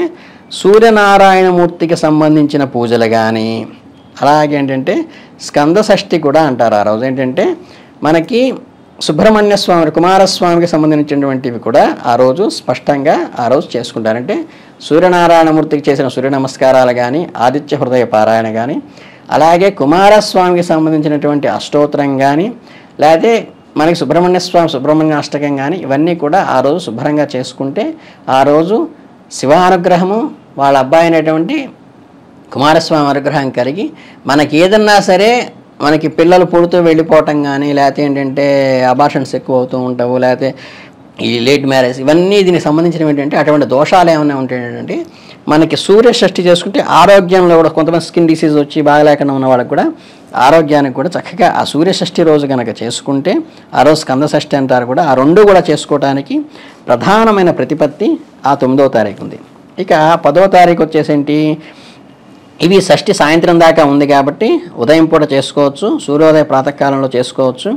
సూర్యనారాయణమూర్తికి సంబంధించిన పూజలు కానీ, అలాగే ఏంటంటే స్కంద షష్ఠి కూడా అంటారు. ఆ రోజు ఏంటంటే మనకి సుబ్రహ్మణ్య స్వామి, కుమారస్వామికి సంబంధించినటువంటివి కూడా ఆ రోజు స్పష్టంగా ఆ రోజు చేసుకుంటారంటే సూర్యనారాయణమూర్తికి చేసిన సూర్య నమస్కారాలు కానీ, ఆదిత్య హృదయ పారాయణ కానీ, అలాగే కుమారస్వామికి సంబంధించినటువంటి అష్టోత్తరం కానీ, లేకపోతే మనకి సుబ్రహ్మణ్య అష్టకం కానీ ఇవన్నీ కూడా ఆ రోజు శుభ్రంగా చేసుకుంటే ఆ రోజు శివానుగ్రహము వాళ్ళ అబ్బాయి అయినటువంటి కుమారస్వామి అనుగ్రహం కలిగి మనకి ఏదన్నా సరే మనకి పిల్లలు పుడుతూ వెళ్ళిపోవటం కానీ, లేకపోతే ఏంటంటే అబార్షన్స్ ఎక్కువ అవుతూ ఉంటావు, లేకపోతే ఈ లేట్ మ్యారేజ్, ఇవన్నీ దీనికి సంబంధించినవి ఏంటంటే అటువంటి దోషాలు ఏమైనా ఉంటాయి ఏంటంటే మనకి సూర్య షష్ఠి చేసుకుంటే ఆరోగ్యంలో కూడా కొంతమంది స్కిన్ డిసీజ్ వచ్చి బాగలేకుండా ఉన్న వాళ్ళకి కూడా ఆరోగ్యానికి కూడా చక్కగా ఆ సూర్య షష్ఠి రోజు కనుక చేసుకుంటే, ఆ రోజు స్కంద షష్ఠి అంటారు కూడా, ఆ రెండు కూడా చేసుకోవడానికి ప్రధానమైన ప్రతిపత్తి ఆ 9వ తారీఖు ఉంది. ఇక 10వ తారీఖు వచ్చేసేంటి, ఇవి షష్ఠి సాయంత్రం దాకా ఉంది కాబట్టి ఉదయం పూట చేసుకోవచ్చు, సూర్యోదయ ప్రాతకాలంలో చేసుకోవచ్చు.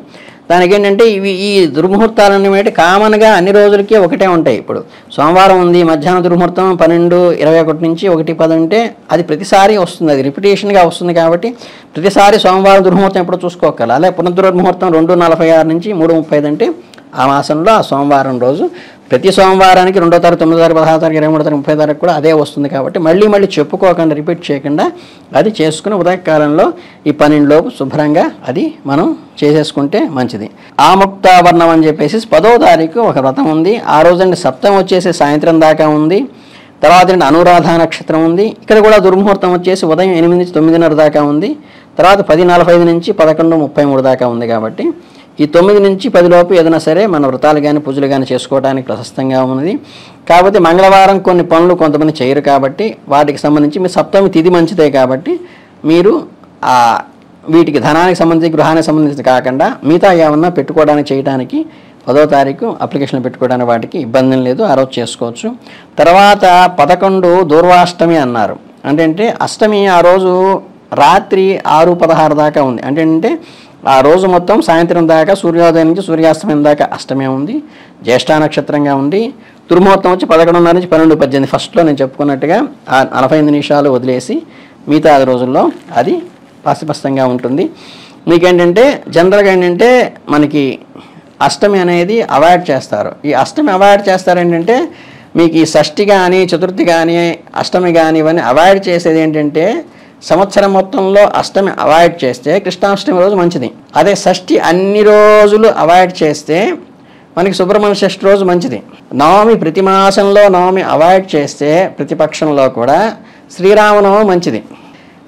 దానికి ఏంటంటే ఈ దుర్ముహూర్తాలన్నీ ఏంటి కామన్గా అన్ని రోజులకి ఒకటే ఉంటాయి. ఇప్పుడు సోమవారం ఉంది, మధ్యాహ్నం దుర్ముహూర్తం 12:21 నుంచి 1:10 ఉంటే అది ప్రతిసారి వస్తుంది, అది రిపిటేషన్గా వస్తుంది. కాబట్టి ప్రతిసారి సోమవారం దుర్ముహూర్తం ఎప్పుడు చూసుకోగల, అలాగే పునర్దుర్ముహూర్తం 2:46 నుంచి 3:35 అంటే ఆ మాసంలో ఆ సోమవారం రోజు ప్రతి సోమవారానికి 2వ తారీఖు, 9వ తారీఖు, 16వ తారీఖు, 23వ తారీఖు, 30వ తారీఖు కూడా అదే వస్తుంది. కాబట్టి మళ్ళీ చెప్పుకోకుండా, రిపీట్ చేయకుండా అది చేసుకుని ఉదయకాలంలో ఈ 12 లోపు శుభ్రంగా అది మనం చేసేసుకుంటే మంచిది. ఆముక్తావర్ణం అని చెప్పేసి 10వ తారీఖు ఒక వ్రతం ఉంది. ఆ రోజండి సప్తం వచ్చేసి సాయంత్రం దాకా ఉంది. తర్వాత అనురాధ నక్షత్రం ఉంది. ఇక్కడ కూడా దుర్ముహూర్తం వచ్చేసి ఉదయం 8 నుంచి 9:30 దాకా ఉంది. తర్వాత 10:45 నుంచి 11:33 దాకా ఉంది. కాబట్టి ఈ 9 నుంచి 10 లోపు ఏదైనా సరే మన వ్రతాలు కానీ పూజలు కానీ చేసుకోవడానికి ప్రశస్తంగా ఉన్నది. కాకపోతే మంగళవారం కొన్ని పనులు కొంతమంది చేయరు కాబట్టి వాటికి సంబంధించి మీ సప్తమి తిథి మంచిదే కాబట్టి మీరు వీటికి ధనానికి సంబంధించి, గృహానికి సంబంధించి కాకుండా మిగతా ఏమన్నా పెట్టుకోవడానికి చేయడానికి 10వ తారీఖు అప్లికేషన్ పెట్టుకోవడానికి వాటికి ఇబ్బంది లేదు, ఆ రోజు చేసుకోవచ్చు. తర్వాత 11 దూర్వాష్టమి అన్నారు. అంటే అష్టమి ఆ రోజు రాత్రి 6:16 దాకా ఉంది. అంటే ఆ రోజు మొత్తం సాయంత్రం దాకా సూర్యోదయం నుంచి సూర్యాస్తమయం దాకా అష్టమే ఉంది. జ్యేష్ఠ నక్షత్రంగా ఉంది. దుర్ముహూర్తం వచ్చి 11:30 నుంచి 12:18. ఫస్ట్లో నేను చెప్పుకున్నట్టుగా ఆ 45 నిమిషాలు వదిలేసి మిగతా 5 రోజుల్లో అది పాసిపస్తంగా ఉంటుంది. మీకేంటంటే జనరల్గా ఏంటంటే మనకి అష్టమి అనేది అవాయిడ్ చేస్తారు. ఈ అష్టమి అవాయిడ్ చేస్తారు ఏంటంటే మీకు ఈ షష్ఠి కానీ, చతుర్థి కానీ, అష్టమి కానీ ఇవన్నీ అవాయిడ్ చేసేది ఏంటంటే సంవత్సరం మొత్తంలో అష్టమి అవాయిడ్ చేస్తే కృష్ణాష్టమి రోజు మంచిది. అదే షష్ఠి అన్ని రోజులు అవాయిడ్ చేస్తే మనకి సుబ్రహ్మణ్య షష్ఠి రోజు మంచిది. నవమి ప్రతి మాసంలో నవమి అవాయిడ్ చేస్తే ప్రతిపక్షంలో కూడా శ్రీరామనవమి మంచిది.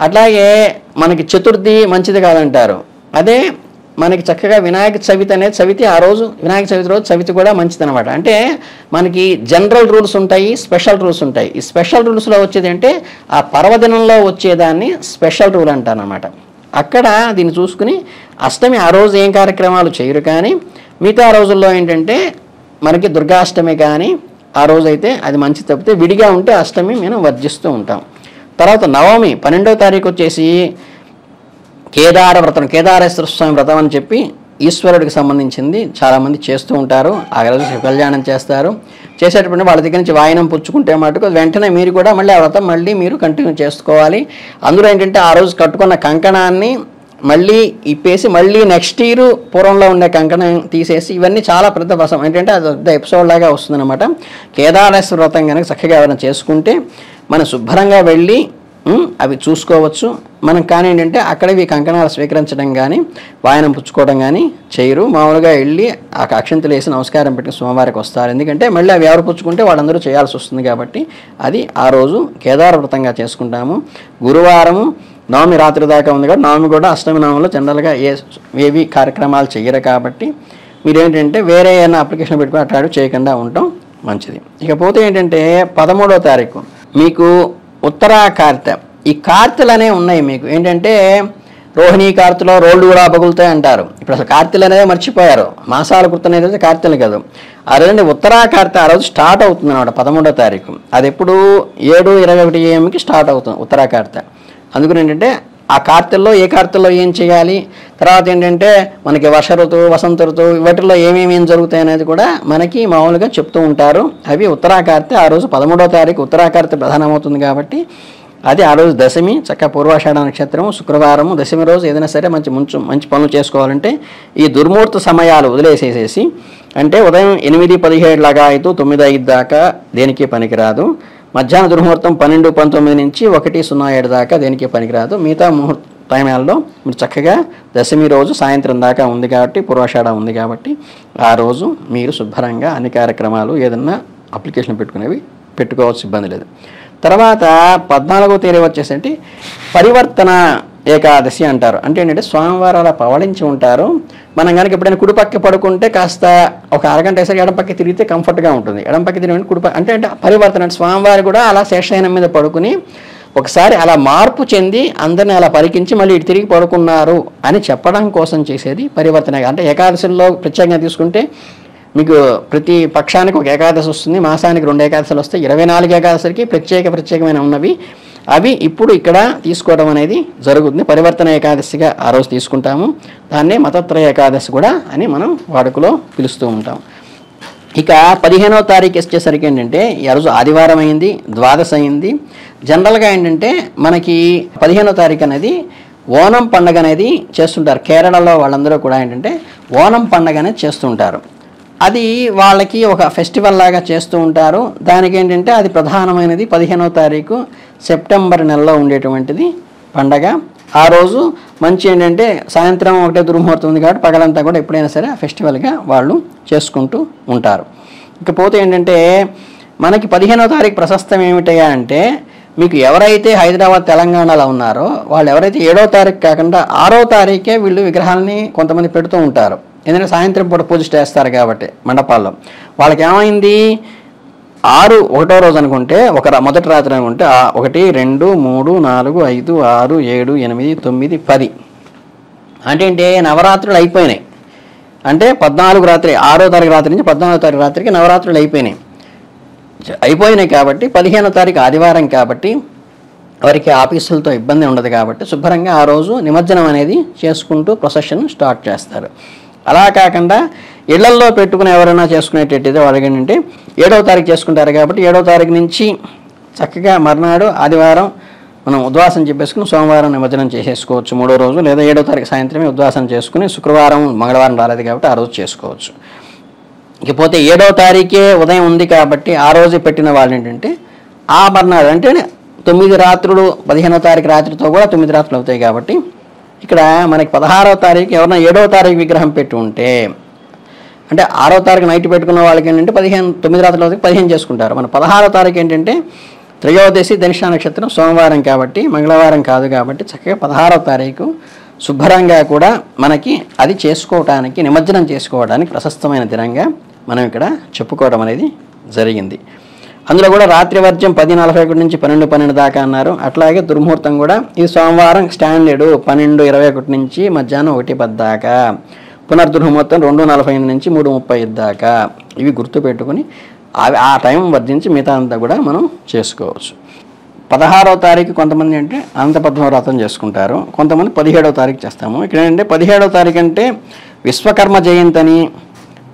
అట్లాగే మనకి చతుర్థి మంచిది కాదంటారు. అదే మనకి చక్కగా వినాయక చవితి అనేది చవితి ఆ రోజు, వినాయక చవితి రోజు చవితి కూడా మంచిది అనమాట. అంటే మనకి జనరల్ రూల్స్ ఉంటాయి, స్పెషల్ రూల్స్ ఉంటాయి. ఈ స్పెషల్ రూల్స్లో వచ్చేది అంటే ఆ పర్వదినంలో వచ్చేదాన్ని స్పెషల్ రూల్ అంటారనమాట. అక్కడ దీన్ని చూసుకుని అష్టమి ఆ రోజు ఏం కార్యక్రమాలు చేయరు, కానీ మిగతా రోజుల్లో ఏంటంటే మనకి దుర్గాష్టమి కానీ ఆ రోజు అయితే అది మంచి, తప్పితే విడిగా ఉంటే అష్టమి మేము వర్జిస్తూ ఉంటాం. తర్వాత నవమి 12వ తారీఖు వచ్చేసి కేదార వ్రతం, కేదారేశ్వర స్వామి వ్రతం అని చెప్పి ఈశ్వరుడికి సంబంధించింది చాలామంది చేస్తూ ఉంటారు. ఆ రోజు కళ్యాణం చేస్తారు. చేసేటప్పుడు వాళ్ళ దగ్గర నుంచి వాయనం పుచ్చుకుంటే మటుకు వెంటనే మీరు కూడా మళ్ళీ ఆ వ్రతం మళ్ళీ మీరు కంటిన్యూ చేసుకోవాలి. అందులో ఏంటంటే ఆ రోజు కట్టుకున్న కంకణాన్ని మళ్ళీ ఇప్పేసి మళ్ళీ నెక్స్ట్ ఇయర్ పూర్వంలో ఉండే కంకణం తీసేసి, ఇవన్నీ చాలా పెద్ద వ్రతం. ఏంటంటే అది పెద్ద ఎపిసోడ్ లాగా వస్తుందన్నమాట. కేదారేశ్వర వ్రతం కనుక చక్కగా ఎవరైనా చేసుకుంటే మనం శుభ్రంగా వెళ్ళి అవి చూసుకోవచ్చు. మనం కానీ ఏంటంటే అక్కడ ఇవి కంకణాలు స్వీకరించడం కానీ వాయనం పుచ్చుకోవడం కానీ చేయరు. మామూలుగా వెళ్ళి ఆ అక్షంతలు వేసి నమస్కారం పెట్టి సోమవారికి వస్తారు. ఎందుకంటే మళ్ళీ అవి ఎవరు పుచ్చుకుంటే వాళ్ళందరూ చేయాల్సి వస్తుంది. కాబట్టి అది ఆ రోజు కేదార వ్రతంగా చేసుకుంటాము. గురువారము నవమి రాత్రి దాకా ఉంది కాబట్టి నవమి కూడా అష్టమి నవమిలో జనరల్గా ఏవి కార్యక్రమాలు చేయరు. కాబట్టి మీరేంటంటే వేరే ఏమైనా అప్లికేషన్ పెట్టుకుని అట్లాంటివి చేయకుండా ఉండటం మంచిది. ఇకపోతే ఏంటంటే 13వ తారీఖు మీకు ఉత్తరా కార్తె. ఈ కార్తెలు అనేవి ఉన్నాయి మీకు. ఏంటంటే రోహిణీ కార్తెలో రోడ్లు కూడా పగులుతాయి అంటారు. ఇప్పుడు అసలు కార్తెలు అనేవి మర్చిపోయారు. మాసాలు గుర్తునేది కార్తెలు కాదు. ఆ రోజు ఉత్తరా కార్తె ఆ రోజు స్టార్ట్ అవుతుంది అన్నమాట 13వ తారీఖు. అది ఎప్పుడు 7:21 AM స్టార్ట్ అవుతుంది ఉత్తరా కార్తె. అందుకని ఏంటంటే ఆ కార్తెల్లో ఏ కార్తెల్లో ఏం చేయాలి, తర్వాత ఏంటంటే మనకి వర్ష ఋతువు, వసంత ఋతువు వాటిల్లో ఏమేమి జరుగుతాయి అనేది కూడా మనకి మామూలుగా చెప్తూ ఉంటారు. అవి ఉత్తరా కార్తె ఆ రోజు 13వ తారీఖు ఉత్తరా కార్తె ప్రధానమవుతుంది. కాబట్టి అది ఆ రోజు దశమి, చక్క పూర్వాషాఢ నక్షత్రము, శుక్రవారము, దశమి రోజు ఏదైనా సరే మంచి పనులు చేసుకోవాలంటే ఈ దుర్ముహూర్త సమయాలు వదిలేసేసేసి, అంటే ఉదయం 8:17 లాగా అయితే 9:05 దాకా దేనికి పనికిరాదు. మధ్యాహ్నం దుర్ముహూర్తం 12:19 నుంచి 1:07 దాకా దేనికి పనికిరాదు. మిగతా ముహూర్త టైంలో మీరు చక్కగా దశమి రోజు సాయంత్రం దాకా ఉంది కాబట్టి, పూర్వాషాఢ ఉంది కాబట్టి ఆ రోజు మీరు శుభ్రంగా అన్ని కార్యక్రమాలు ఏదన్నా అప్లికేషన్ పెట్టుకునేవి పెట్టుకోవచ్చు, ఇబ్బంది లేదు. తర్వాత 14వ తేదీ వచ్చేసరికి పరివర్తన ఏకాదశి అంటారు. అంటే ఏంటంటే స్వామివారు అలా పవళించి ఉంటారు. మనం కనుక ఎప్పుడైనా కుడిపక్క పడుకుంటే కాస్త ఒక అరగంట వేసరికి ఎడంపక్క తిరిగితే కంఫర్ట్గా ఉంటుంది. ఎడంపక్క తిరిగి కుడిపక్క అంటే పరివర్తన అంటే స్వామివారు కూడా అలా శేషశయనం మీద పడుకుని ఒకసారి అలా మార్పు చెంది అందరిని అలా పరికించి మళ్ళీ ఇటు తిరిగి పడుకున్నారు అని చెప్పడం కోసం చేసేది పరివర్తన. అంటే ఏకాదశుల్లో ప్రత్యేకంగా తీసుకుంటే మీకు ప్రతి పక్షానికి ఒక ఏకాదశి వస్తుంది, మాసానికి 2 ఏకాదశులు వస్తాయి. 24 ఏకాదశికి ప్రత్యేకమైన ఉన్నవి అవి ఇప్పుడు ఇక్కడ తీసుకోవడం అనేది జరుగుతుంది. పరివర్తన ఏకాదశిగా ఆ రోజు తీసుకుంటాము. దాన్నే మతత్రయ ఏకాదశి కూడా అని మనం వాడుకలో పిలుస్తూ ఉంటాం. ఇక 15వ తారీఖు వచ్చేసరికి ఏంటంటే ఈ రోజు ఆదివారం అయింది, ద్వాదశ అయింది. జనరల్గా ఏంటంటే మనకి 15వ తారీఖు అనేది ఓనం పండుగ అనేది చేస్తుంటారు. కేరళలో వాళ్ళందరూ కూడా ఏంటంటే ఓనం పండుగ అనేది చేస్తుంటారు. అది వాళ్ళకి ఒక ఫెస్టివల్ లాగా చేస్తూ ఉంటారు. దానికి ఏంటంటే అది ప్రధానమైనది 15వ తారీఖు సెప్టెంబర్ నెలలో ఉండేటువంటిది పండగ. ఆ రోజు మంచి ఏంటంటే సాయంత్రం ఒకటే దుర్ముహూర్తం ఉంది కాబట్టి పగలంతా కూడా ఎప్పుడైనా సరే ఫెస్టివల్గా వాళ్ళు చేసుకుంటూ ఉంటారు. ఇకపోతే ఏంటంటే మనకి 15వ తారీఖు ప్రశస్తం ఏమిటయ్యా అంటే మీకు ఎవరైతే హైదరాబాద్ తెలంగాణలో ఉన్నారో వాళ్ళు ఎవరైతే 7వ తారీఖు కాకుండా 6వ తారీఖే వీళ్ళు విగ్రహాలని కొంతమంది పెడుతూ ఉంటారు. ఎందుకంటే సాయంత్రం పూట పూజ చేస్తారు కాబట్టి మండపాల్లో. వాళ్ళకి ఏమైంది 6 ఒకటో రోజు అనుకుంటే మొదటి రాత్రి అనుకుంటే 1 2 3 4 5 6 7 8 9 10 అంటే నవరాత్రులు అయిపోయినాయి. అంటే 14 రాత్రి 6వ తారీఖు రాత్రి నుంచి 14వ తారీఖు రాత్రికి నవరాత్రులు అయిపోయినాయి కాబట్టి 15వ తారీఖు ఆదివారం కాబట్టి వారికి ఆఫీసులతో ఇబ్బంది ఉండదు కాబట్టి శుభ్రంగా ఆ రోజు నిమజ్జనం అనేది చేసుకుంటూ ప్రొసెషన్ స్టార్ట్ చేస్తారు. అలా కాకుండా ఇళ్లల్లో పెట్టుకుని ఎవరైనా చేసుకునేటట్టయితే వాళ్ళకి ఏంటంటే 7వ తారీఖు చేసుకుంటారు కాబట్టి 7వ తారీఖు నుంచి చక్కగా మర్నాడు ఆదివారం మనం ఉద్వాసం చెప్పేసుకుని సోమవారం నిమజ్జనం చేసేసుకోవచ్చు 3వ రోజు, లేదా 7వ తారీఖు సాయంత్రమే ఉద్వాసం చేసుకుని శుక్రవారం మంగళవారం రాలేదు కాబట్టి ఆ రోజు చేసుకోవచ్చు. ఇకపోతే 7వ తారీఖే ఉదయం ఉంది కాబట్టి ఆ రోజు పెట్టిన వాళ్ళు ఏంటంటే ఆ మర్నాడు అంటే 9 రాత్రులు 15వ తారీఖు రాత్రితో కూడా 9 రాత్రులు అవుతాయి కాబట్టి ఇక్కడ మనకి 16వ తారీఖు ఎవరైనా 7వ తారీఖు విగ్రహం పెట్టి ఉంటే అంటే 6వ తారీఖు నైట్ పెట్టుకున్న వాళ్ళకి ఏంటంటే 9 రాత్రుల 15 చేసుకుంటారు. మన 16వ తారీఖు ఏంటంటే త్రయోదశి ధనిష్ట నక్షత్రం సోమవారం కాబట్టి మంగళవారం కాదు కాబట్టి చక్కగా 16వ తారీఖు శుభ్రంగా కూడా మనకి అది చేసుకోవటానికి నిమజ్జనం చేసుకోవడానికి ప్రశస్తమైన దినంగా మనం ఇక్కడ చెప్పుకోవడం అనేది జరిగింది. అందులో కూడా రాత్రి వర్జ్యం 10:41 నుంచి 12:12 దాకా అన్నారు. అట్లాగే దుర్ముహూర్తం కూడా ఈ సోమవారం స్టాండర్డ్ 12:21 నుంచి మధ్యాహ్నం 1:10 దాకా, పునర్దుర్ముహూర్తం 2:45 నుంచి 3:35 దాకా. ఇవి గుర్తుపెట్టుకుని ఆ టైం వర్జించి మిగతా అంతా కూడా మనం చేసుకోవచ్చు. 16వ తారీఖు కొంతమంది అంటే అనంతపద్మ వ్రతం చేసుకుంటారు, కొంతమంది 17వ తారీఖు చేస్తాము. ఇక్కడ ఏంటంటే 17వ తారీఖు అంటే విశ్వకర్మ జయంతి అని,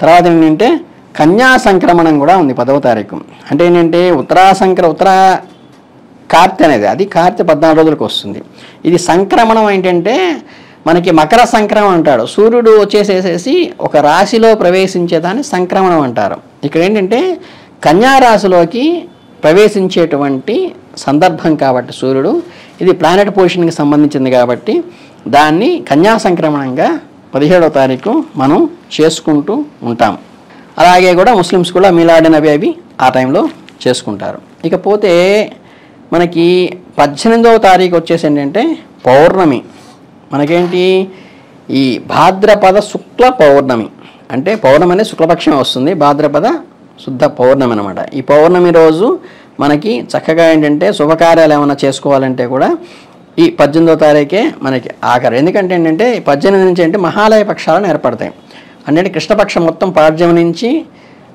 తర్వాత ఏంటంటే కన్యా సంక్రమణం కూడా ఉంది 10వ తారీఖు. అంటే ఏంటంటే ఉత్తరా కార్తె అనేది అది కార్తె 14 రోజులకు వస్తుంది. ఇది సంక్రమణం ఏంటంటే మనకి మకర సంక్రమణం అంటాడు. సూర్యుడు వచ్చేసేసి ఒక రాశిలో ప్రవేశించేదాన్ని సంక్రమణం అంటారు. ఇక్కడ ఏంటంటే కన్యా రాశిలోకి ప్రవేశించేటువంటి సందర్భం కాబట్టి సూర్యుడు ఇది ప్లానెట్ పొజిషన్కి సంబంధించింది కాబట్టి దాన్ని కన్యా సంక్రమణంగా 17వ తారీఖు మనం చేసుకుంటూ ఉంటాం. అలాగే కూడా ముస్లిమ్స్ కూడా మీలాడ్ అవి ఆ టైంలో చేసుకుంటారు. ఇకపోతే మనకి 18వ తారీఖు వచ్చేసి ఏంటంటే పౌర్ణమి. మనకేంటి ఈ భాద్రపద శుక్ల పౌర్ణమి అంటే పౌర్ణమి అనేది శుక్లపక్షం వస్తుంది, భాద్రపద శుద్ధ పౌర్ణమి అనమాట. ఈ పౌర్ణమి రోజు మనకి చక్కగా ఏంటంటే శుభకార్యాలు ఏమైనా చేసుకోవాలంటే కూడా ఈ 18వ తారీఖే మనకి ఆఖరి. ఎందుకంటే ఏంటంటే 18 నుంచి అంటే మహాలయ పక్షాలను ఏర్పడతాయి. అంటే కృష్ణపక్షం మొత్తం పాడ్యం నుంచి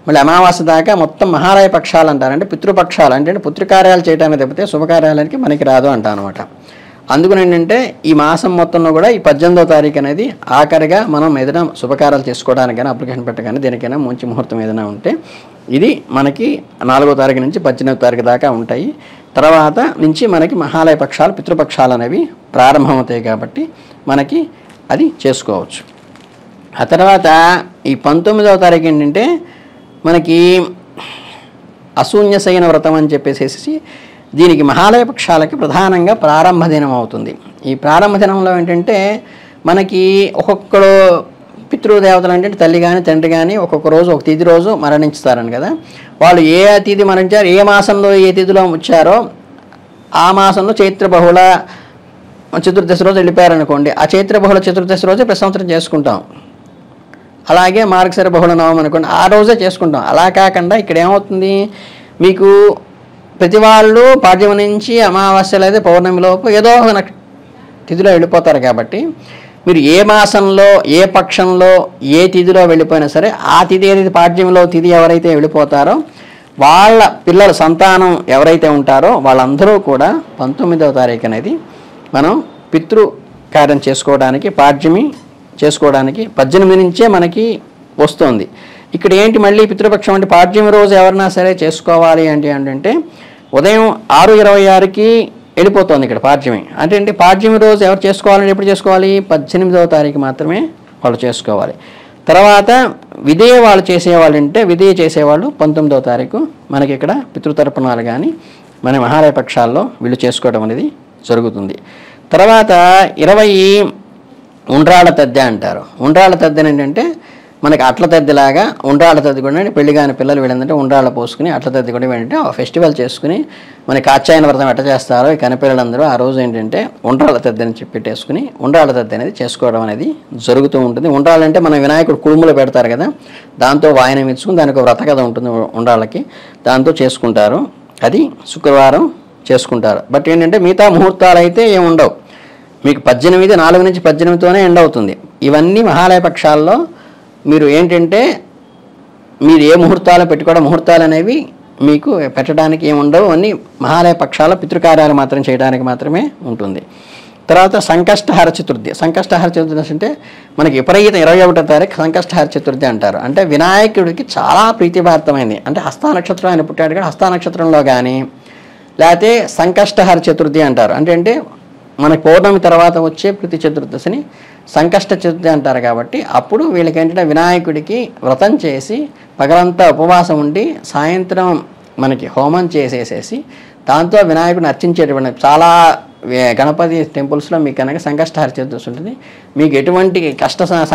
మళ్ళీ అమావాస్య దాకా మొత్తం మహాలయ పక్షాలు అంటారు. అంటే పితృపక్షాలు అంటే పుత్రకార్యాలు చేయడానికి తప్పితే శుభకార్యాలకి మనకి రాదు అంటారు అనమాట. అందుకని ఏంటంటే ఈ మాసం మొత్తంలో కూడా ఈ 18వ తారీఖు అనేది ఆఖరిగా మనం ఏదైనా శుభకార్యాలు చేసుకోవడానికైనా అప్లికేషన్ పెట్టగానే దేనికైనా మంచి ముహూర్తం ఏదైనా ఉంటే ఇది మనకి 4వ తారీఖు నుంచి 18వ తారీఖు దాకా ఉంటాయి. తర్వాత నుంచి మనకి మహాలయ పక్షాలు పితృపక్షాలు అనేవి ప్రారంభమవుతాయి కాబట్టి మనకి అది చేసుకోవచ్చు. ఆ తర్వాత ఈ 19వ తారీఖు ఏంటంటే మనకి అశూన్యశయన వ్రతం అని చెప్పేసి దీనికి మహాలయ పక్షాలకి ప్రధానంగా ప్రారంభ దినం అవుతుంది. ఈ ప్రారంభ దినంలో ఏంటంటే మనకి ఒక్కొక్కరు పితృదేవతలు అంటే తల్లి కానీ తండ్రి కానీ ఒక్కొక్క రోజు ఒక తిథి రోజు మరణించుతారని కదా. వాళ్ళు ఏ తిథి మరణించారు, ఏ మాసంలో ఏ తిథిలో వచ్చారో ఆ మాసంలో చైత్ర బహుళ చతుర్దశి రోజు వెళ్ళిపోయారనుకోండి, ఆ చైత్ర బహుళ చతుర్దశి రోజే ప్రతి సంవత్సరం చేసుకుంటాం. అలాగే మార్గశిర బహుళ నవమి అనుకోండి, ఆ రోజే చేసుకుంటాం. అలా కాకుండా ఇక్కడ ఏమవుతుంది, మీకు ప్రతి వాళ్ళు పాడ్యం నుంచి అమావాస్య లేదా పౌర్ణమిలోపు ఏదో ఒక తిథిలో వెళ్ళిపోతారు. కాబట్టి మీరు ఏ మాసంలో ఏ పక్షంలో ఏ తిథిలో వెళ్ళిపోయినా సరే ఆ తిథి ఏదైతే పాడ్యంలో తిథి ఎవరైతే వెళ్ళిపోతారో వాళ్ళ పిల్లల సంతానం ఎవరైతే ఉంటారో వాళ్ళందరూ కూడా 19వ తారీఖు అనేది మనం పితృ కార్యం చేసుకోవడానికి పాడ్యమి చేసుకోవడానికి 18 నుంచే మనకి వస్తుంది. ఇక్కడ ఏంటి మళ్ళీ పితృపక్షం అంటే పాడ్యమి రోజు ఎవరైనా సరే చేసుకోవాలి అంటే ఉదయం 6:26కి వెళ్ళిపోతుంది ఇక్కడ పాడ్యమి. అంటే పాడ్యమి రోజు ఎవరు చేసుకోవాలంటే ఎప్పుడు చేసుకోవాలి, 18వ తారీఖు మాత్రమే వాళ్ళు చేసుకోవాలి. తర్వాత విధేయ వాళ్ళు చేసేవాళ్ళు అంటే విధేయ చేసేవాళ్ళు 19వ తారీఖు మనకి ఇక్కడ పితృతర్పణాలు కానీ మన మహాలయ పక్షాల్లో వీళ్ళు చేసుకోవడం అనేది జరుగుతుంది. తర్వాత 20 ఉండ్రాళ్ళ తద్దె అంటారు. ఉండ్రాళ్ళ తద్దె ఏంటంటే మనకి అట్ల తద్దెలాగా ఉండ్రాళ్ళ తద్దె కూడా పెళ్లి కాని పిల్లలు వీళ్ళంటే ఉండ్రాళ్ళ పోసుకుని అట్ల తద్దె కూడా ఏంటంటే ఫెస్టివల్ చేసుకుని మనకి కాచాయన వ్రతం ఎట్ట చేస్తారో ఈ కనిపిల్లలందరూ ఆ రోజు ఏంటంటే ఉండ్రాళ్ళ తద్దె అని చెప్పి పెట్టేసుకుని ఉండ్రాళ్ళ తద్దె అనేది చేసుకోవడం అనేది జరుగుతూ ఉంటుంది. ఉండ్రాళ్ళంటే మన వినాయకుడు కుడుములో పెడతారు కదా, దాంతో వాయనం ఇచ్చుకుని దానికి వ్రత కథ ఉంటుంది ఉండ్రాళ్ళకి, దాంతో చేసుకుంటారు. అది శుక్రవారం చేసుకుంటారు. బట్ ఏంటంటే మిగతా ముహూర్తాలు అయితే ఏమి ఉండవు, మీకు 18 4 నుంచి 18తోనే ఎండ్ అవుతుంది. ఇవన్నీ మహాలయ పక్షాల్లో మీరు ఏంటంటే మీరు ఏ ముహూర్తాలు పెట్టుకోవడం, ముహూర్తాలు అనేవి మీకు పెట్టడానికి ఏమి ఉండవు, అన్నీ మహాలయ పక్షాల పితృకార్యాలు మాత్రం చేయడానికి మాత్రమే ఉంటుంది. తర్వాత సంకష్టహార చతుర్థి. సంకష్టహార చతుర్దశి అంటే మనకి విపరీత 21వ తారీఖు సంకష్టహార చతుర్థి అంటారు. అంటే వినాయకుడికి చాలా ప్రీతిభారతమైంది. అంటే హస్త నక్షత్రం ఆయన పుట్టాడు కానీ హస్త నక్షత్రంలో కానీ లేకపోతే సంకష్టహార చతుర్థి అంటారు. అంటే మనకి పౌర్ణమి తర్వాత వచ్చే ప్రతి చతుర్దశిని సంకష్ట చతుర్థి అంటారు. కాబట్టి అప్పుడు వీళ్ళకి ఏంటంటే వినాయకుడికి వ్రతం చేసి పగలంతా ఉపవాసం ఉండి సాయంత్రం మనకి హోమం చేసేసేసి దాంతో వినాయకుడిని అర్చించేటువంటి చాలా గణపతి టెంపుల్స్లో మీకు కనుక సంకష్టహార చతుర్దశి ఉంటుంది. మీకు ఎటువంటి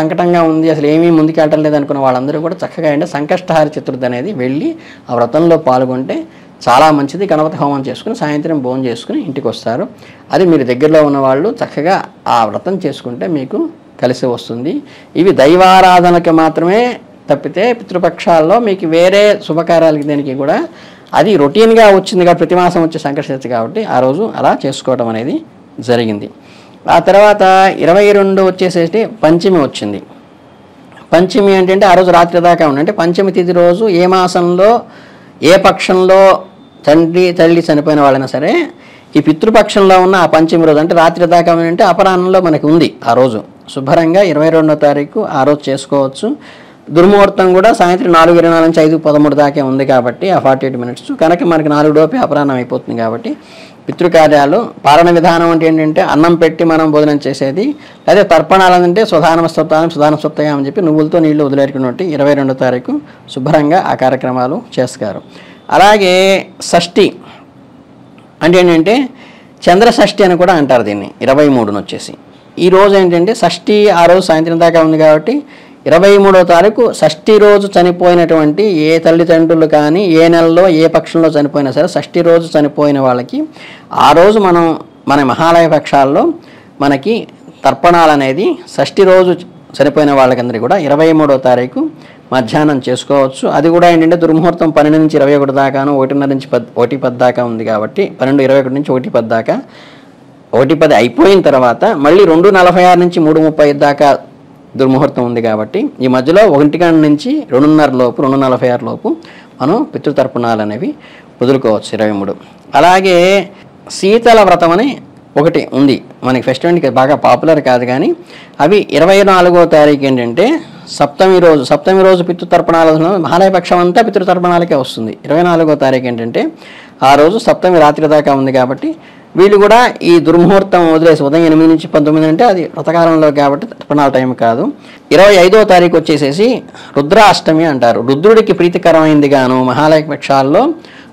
సంకటంగా ఉంది, అసలు ఏమీ ముందుకెళ్ళటం లేదు అనుకున్న వాళ్ళందరూ కూడా చక్కగా అంటే సంకష్టహార చతుర్థి అనేది వెళ్ళి ఆ వ్రతంలో పాల్గొంటే చాలా మంచిది. గణపతి హోమం చేసుకుని సాయంత్రం భోజనం చేసుకుని ఇంటికి వస్తారు. అది మీరు దగ్గరలో ఉన్నవాళ్ళు చక్కగా ఆ వ్రతం చేసుకుంటే మీకు కలిసి వస్తుంది. ఇవి దైవారాధనకి మాత్రమే తప్పితే పితృపక్షాల్లో మీకు వేరే శుభకార్యాలకి దేనికి కూడా అది రొటీన్గా వచ్చింది కాబట్టి ప్రతి మాసం వచ్చే సంకష్ట కాబట్టి ఆ రోజు అలా చేసుకోవడం అనేది జరిగింది. ఆ తర్వాత 22 వచ్చేసేసి పంచమి వచ్చింది. పంచమి ఏంటంటే ఆ రోజు రాత్రి దాకా ఉంది. అంటే పంచమి తిథి రోజు ఏ మాసంలో ఏ పక్షంలో తల్లి చనిపోయిన వాళ్ళైనా సరే ఈ పితృపక్షంలో ఉన్న ఆ పంచమి రోజు అంటే రాత్రి దాకా అంటే అపరాహ్నంలో మనకి ఉంది. ఆ రోజు శుభ్రంగా 22వ తారీఖు ఆ రోజు చేసుకోవచ్చు. దుర్ముహూర్తం కూడా సాయంత్రం 4:24 నుంచి 5:13 దాకా ఉంది కాబట్టి ఆ 48 minutes కనుక మనకి 4 లోపే అపరాహ్నం అయిపోతుంది. కాబట్టి పితృకార్యాలు పాలన విధానం అంటే ఏంటంటే అన్నం పెట్టి మనం భోజనం చేసేది, అదే తర్పణాలు అంటే సుధానం సప్తాయం అని చెప్పి నువ్వులతో నీళ్లు వదిలేరుకున్నట్టు 22వ తారీఖు శుభ్రంగా ఆ కార్యక్రమాలు చేస్తారు. అలాగే షష్ఠి అంటే ఏంటంటే చంద్ర షష్ఠి అని కూడా అంటారు దీన్ని. 23న వచ్చేసి ఈ రోజు ఏంటంటే షష్ఠి ఆ రోజు సాయంత్రం దాకా ఉంది కాబట్టి 23వ తారీఖు షష్ఠి రోజు చనిపోయినటువంటి ఏ తల్లిదండ్రులు కానీ ఏ నెలలో ఏ పక్షంలో చనిపోయినా సరే షష్ఠి రోజు చనిపోయిన వాళ్ళకి ఆ రోజు మన మహాలయ పక్షాల్లో మనకి తర్పణాలు అనేది షష్ఠి రోజు చనిపోయిన వాళ్ళకందరికీ కూడా 23వ తారీఖు మధ్యాహ్నం చేసుకోవచ్చు. అది కూడా ఏంటంటే దుర్ముహూర్తం 12 నుంచి 21 దాకాను 1:30 నుంచి 1:10 దాకా ఉంది కాబట్టి 12:21 నుంచి 1:10 దాకా 1:10 అయిపోయిన తర్వాత మళ్ళీ 2:46 నుంచి 3:35 దాకా దుర్ముహూర్తం ఉంది కాబట్టి ఈ మధ్యలో 1 గంట నుంచి 2:30 లోపు 2:46 లోపు మనం పితృతర్పణాలు అనేవి వదులుకోవచ్చు 23. అలాగే శీతల వ్రతం అని ఒకటి ఉంది మనకి ఫెస్టివల్కి బాగా పాపులర్ కాదు కానీ అవి 24వ తారీఖు ఏంటంటే సప్తమి రోజు పితృతర్పణాలు మహాలయ పక్షం అంతా పితృతర్పణాలకే వస్తుంది. 24వ తారీఖు ఏంటంటే ఆ రోజు సప్తమి రాత్రి దాకా ఉంది కాబట్టి వీళ్ళు కూడా ఈ దుర్ముహూర్తం వదిలేసి ఉదయం 8 నుంచి 19 అంటే అది వ్రతకాలంలో కాబట్టి తర్పణాల టైం కాదు. 25వ తారీఖు వచ్చేసేసి రుద్రాష్టమి అంటారు. రుద్రుడికి ప్రీతికరమైంది గాను మహాలయ పక్షాల్లో